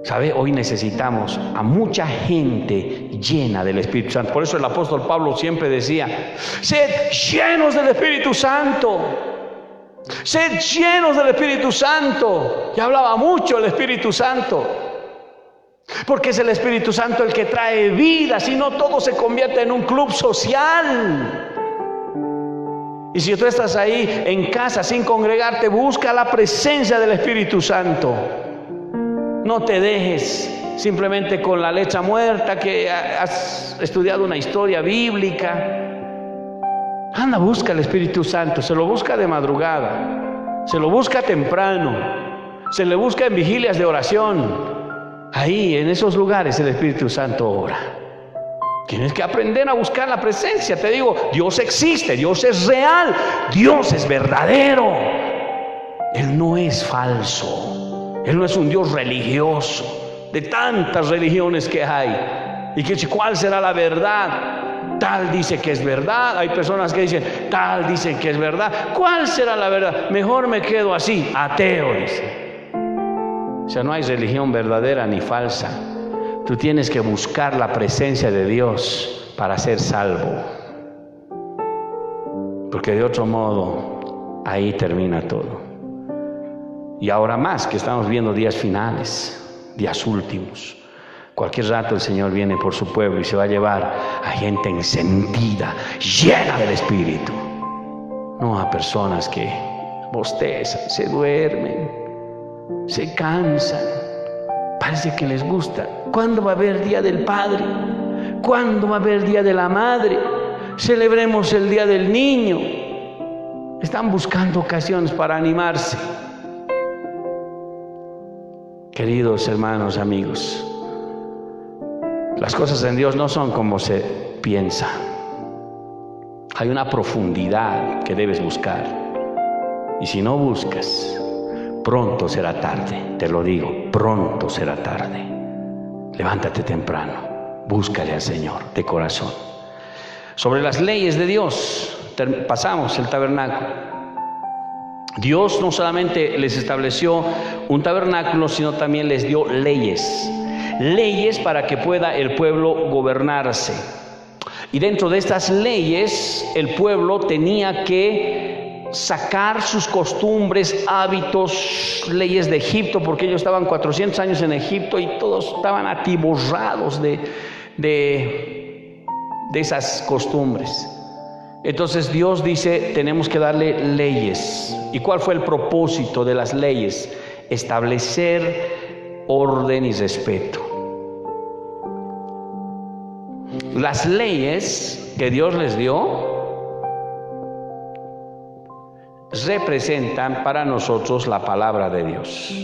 ¿Sabe? Hoy necesitamos a mucha gente llena del Espíritu Santo. Por eso el apóstol Pablo siempre decía, sed llenos del Espíritu Santo. Sed llenos del Espíritu Santo. Y hablaba mucho del Espíritu Santo. Porque es el Espíritu Santo el que trae vida. Si no, todo se convierte en un club social. Y si tú estás ahí en casa sin congregarte, busca la presencia del Espíritu Santo. No te dejes simplemente con la letra muerta que has estudiado una historia bíblica. Anda, busca el Espíritu Santo. Se lo busca de madrugada, se lo busca temprano, se le busca en vigilias de oración. Ahí, en esos lugares, el Espíritu Santo obra. Tienes que aprender a buscar la presencia. Te digo, Dios existe, Dios es real, Dios es verdadero. Él no es falso. Él no es un Dios religioso, de tantas religiones que hay. Y que ¿cuál será la verdad? Tal dice que es verdad. Hay personas que dicen, tal dicen que es verdad. ¿Cuál será la verdad? Mejor me quedo así, ateo, dice. O sea, no hay religión verdadera ni falsa. Tú tienes que buscar la presencia de Dios para ser salvo. Porque de otro modo, ahí termina todo. Y ahora más que estamos viendo días finales, días últimos. Cualquier rato el Señor viene por su pueblo y se va a llevar a gente encendida, llena del Espíritu. No a personas que bostezan, se duermen, se cansan. parece que les gusta. ¿Cuándo va a haber Día del Padre? ¿Cuándo va a haber Día de la Madre? Celebremos el Día del Niño. Están buscando ocasiones para animarse. Queridos hermanos, amigos, las cosas en Dios no son como se piensa. Hay una profundidad que debes buscar. Y si no buscas, pronto será tarde. Te lo digo, pronto será tarde. Levántate temprano. Búscale al Señor de corazón. Sobre las leyes de Dios, pasamos el tabernáculo. Dios no solamente les estableció un tabernáculo, sino también les dio leyes. Leyes para que pueda el pueblo gobernarse. Y dentro de estas leyes, el pueblo tenía que sacar sus costumbres, hábitos, leyes de Egipto, porque ellos estaban 400 años en Egipto y todos estaban atiborrados de esas costumbres. Entonces Dios dice, tenemos que darle leyes. ¿Y cuál fue el propósito de las leyes? Establecer orden y respeto. Las leyes que Dios les dio representan para nosotros la palabra de Dios.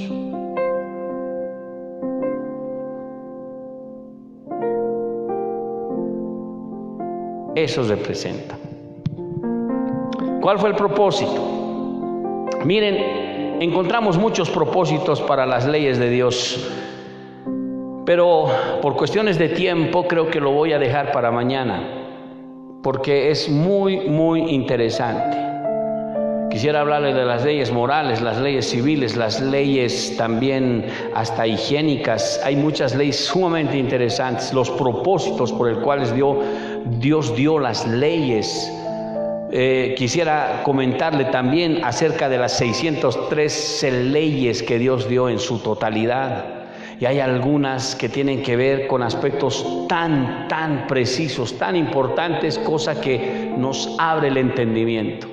Eso representa. ¿Cuál fue el propósito? Miren, encontramos muchos propósitos para las leyes de Dios, pero por cuestiones de tiempo creo que lo voy a dejar para mañana, porque es muy, muy interesante. Quisiera hablarles de las leyes morales, las leyes civiles, las leyes también hasta higiénicas. Hay muchas leyes sumamente interesantes, los propósitos por los cuales Dios dio las leyes. Quisiera comentarle también acerca de las 613 leyes que Dios dio en su totalidad. Y hay algunas que tienen que ver con aspectos tan precisos, tan importantes, cosa que nos abre el entendimiento.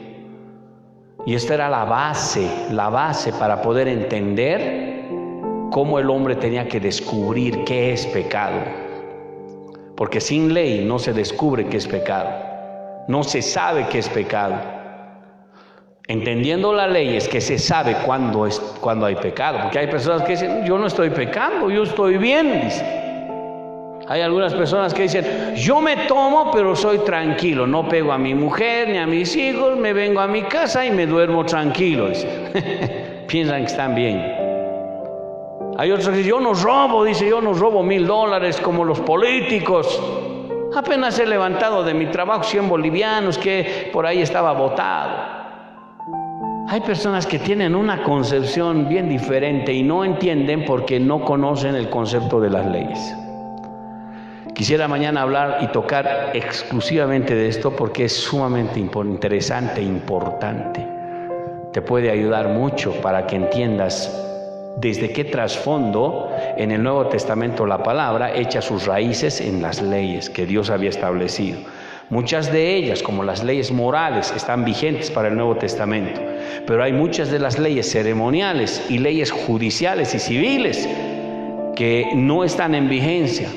Y esta era la base para poder entender cómo el hombre tenía que descubrir qué es pecado. Porque sin ley no se descubre qué es pecado, no se sabe qué es pecado. Entendiendo la ley es que se sabe cuándo hay pecado, porque hay personas que dicen, yo no estoy pecando, yo estoy bien, dice. Hay algunas personas que dicen, yo me tomo pero soy tranquilo, no pego a mi mujer ni a mis hijos, me vengo a mi casa y me duermo tranquilo, dice. Piensan que están bien. Hay otros que dicen, yo no robo, dice, yo no robo $1,000 como los políticos. Apenas he levantado de mi trabajo 100 bolivianos que por ahí estaba botado. Hay personas que tienen una concepción bien diferente y no entienden porque no conocen el concepto de las leyes. Quisiera mañana hablar y tocar exclusivamente de esto porque es sumamente interesante e importante. Te puede ayudar mucho para que entiendas desde qué trasfondo en el Nuevo Testamento la palabra echa sus raíces en las leyes que Dios había establecido. Muchas de ellas, como las leyes morales, están vigentes para el Nuevo Testamento, pero hay muchas de las leyes ceremoniales y leyes judiciales y civiles que no están en vigencia,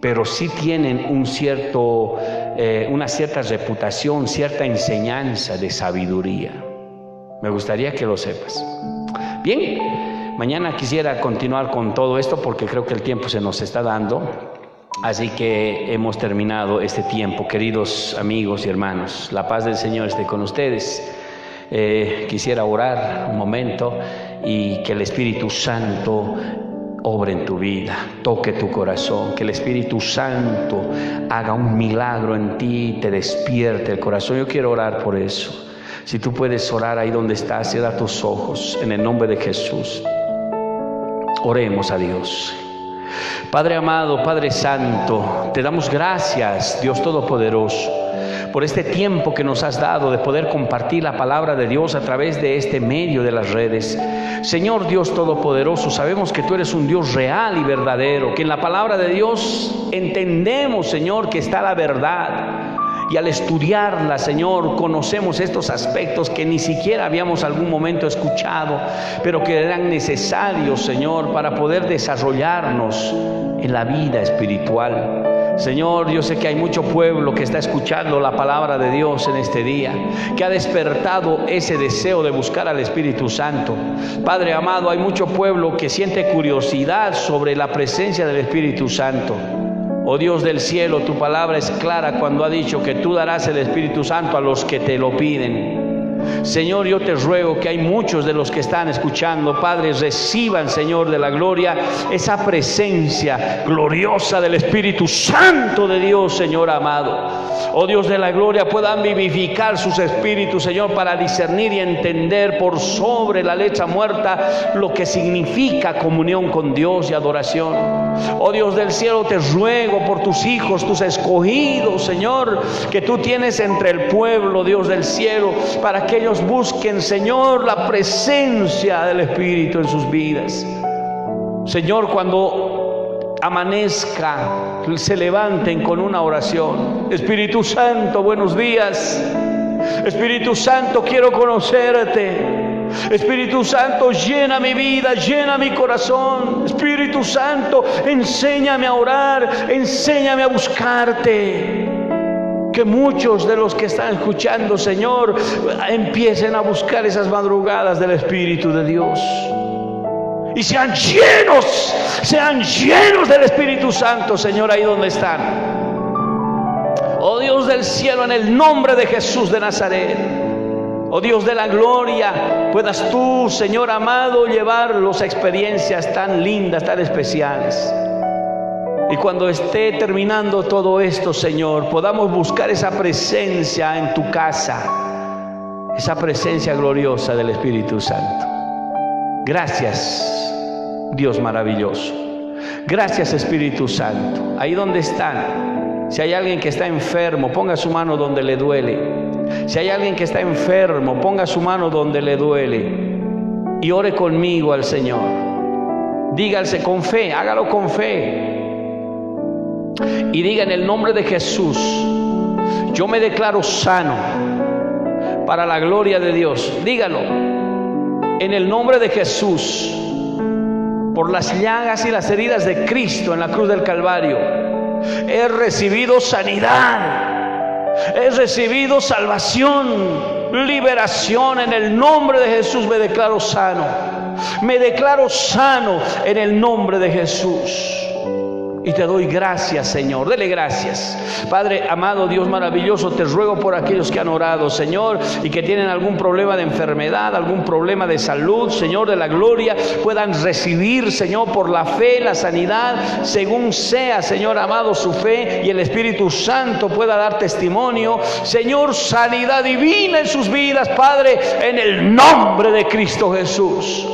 pero sí tienen una cierta reputación, cierta enseñanza de sabiduría. Me gustaría que lo sepas. Bien, mañana quisiera continuar con todo esto porque creo que el tiempo se nos está dando. Así que hemos terminado este tiempo, queridos amigos y hermanos. La paz del Señor esté con ustedes. Quisiera orar un momento y que el Espíritu Santo obre en tu vida, toque tu corazón, que el Espíritu Santo haga un milagro en ti, te despierte el corazón. Yo quiero orar por eso. Si tú puedes orar ahí donde estás, cierra tus ojos en el nombre de Jesús. Oremos a Dios. Padre amado, Padre Santo, te damos gracias, Dios Todopoderoso, por este tiempo que nos has dado de poder compartir la palabra de Dios a través de este medio de las redes. Señor Dios Todopoderoso, sabemos que tú eres un Dios real y verdadero, que en la palabra de Dios entendemos, Señor, que está la verdad. Y al estudiarla, Señor, conocemos estos aspectos que ni siquiera habíamos algún momento escuchado, pero que eran necesarios, Señor, para poder desarrollarnos en la vida espiritual. Señor, yo sé que hay mucho pueblo que está escuchando la palabra de Dios en este día, que ha despertado ese deseo de buscar al Espíritu Santo. Padre amado, hay mucho pueblo que siente curiosidad sobre la presencia del Espíritu Santo. Oh Dios del cielo, tu palabra es clara cuando ha dicho que tú darás el Espíritu Santo a los que te lo piden. Señor, yo te ruego que hay muchos de los que están escuchando, Padre, reciban, Señor, de la gloria esa presencia gloriosa del Espíritu Santo de Dios, Señor amado. Oh Dios de la gloria, puedan vivificar sus espíritus, Señor, para discernir y entender por sobre la leche muerta lo que significa comunión con Dios y adoración. Oh Dios del cielo, te ruego por tus hijos, tus escogidos, Señor, que tú tienes entre el pueblo, Dios del cielo, para que ellos busquen, Señor, la presencia del Espíritu en sus vidas. Señor, cuando amanezca, se levanten con una oración. Espíritu Santo, buenos días. Espíritu Santo, quiero conocerte. Espíritu Santo, llena mi vida, llena mi corazón. Espíritu Santo, enséñame a orar, enséñame a buscarte. Que muchos de los que están escuchando, Señor, empiecen a buscar esas madrugadas del Espíritu de Dios. Y sean llenos del Espíritu Santo, Señor, ahí donde están. Oh Dios del cielo, en el nombre de Jesús de Nazaret. Oh Dios de la gloria, puedas tú, Señor amado, llevarlos a experiencias tan lindas, tan especiales. Y cuando esté terminando todo esto, Señor, podamos buscar esa presencia en tu casa, esa presencia gloriosa del Espíritu Santo. Gracias, Dios maravilloso. Gracias, Espíritu Santo. Ahí donde están, si hay alguien que está enfermo, ponga su mano donde le duele. Si hay alguien que está enfermo, ponga su mano donde le duele y ore conmigo al Señor. Dígase con fe, hágalo con fe. Y diga: en el nombre de Jesús, yo me declaro sano para la gloria de Dios. Dígalo: en el nombre de Jesús, por las llagas y las heridas de Cristo en la cruz del Calvario, he recibido sanidad, he recibido salvación, liberación. En el nombre de Jesús me declaro sano. Me declaro sano en el nombre de Jesús. Y te doy gracias, Señor. Dele gracias. Padre amado, Dios maravilloso, te ruego por aquellos que han orado, Señor, y que tienen algún problema de enfermedad, algún problema de salud, Señor de la gloria, puedan recibir, Señor, por la fe, la sanidad, según sea, Señor amado, su fe, y el Espíritu Santo pueda dar testimonio, Señor, sanidad divina en sus vidas, Padre, en el nombre de Cristo Jesús.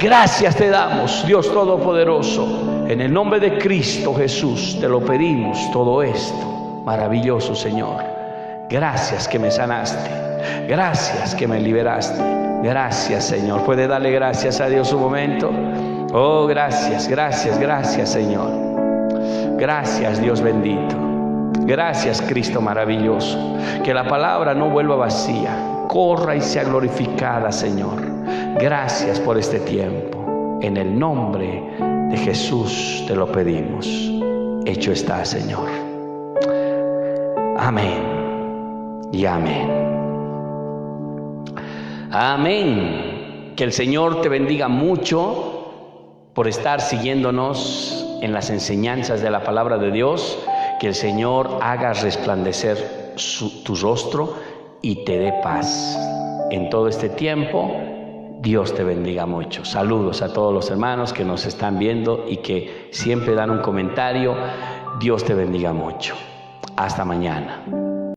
Gracias te damos, Dios Todopoderoso. En el nombre de Cristo Jesús te lo pedimos todo esto. Maravilloso Señor. Gracias que me sanaste. Gracias que me liberaste. Gracias, Señor. ¿Puede darle gracias a Dios un momento? Oh, gracias, gracias, gracias, Señor. Gracias, Dios bendito. Gracias, Cristo maravilloso. Que la palabra no vuelva vacía. Corra y sea glorificada, Señor. Gracias por este tiempo. En el nombre de Jesús te lo pedimos. Hecho está, Señor. Amén y amén. Amén. Que el Señor te bendiga mucho por estar siguiéndonos en las enseñanzas de la palabra de Dios. Que el Señor haga resplandecer tu rostro y te dé paz en todo este tiempo. Dios te bendiga mucho. Saludos a todos los hermanos que nos están viendo y que siempre dan un comentario. Dios te bendiga mucho. Hasta mañana.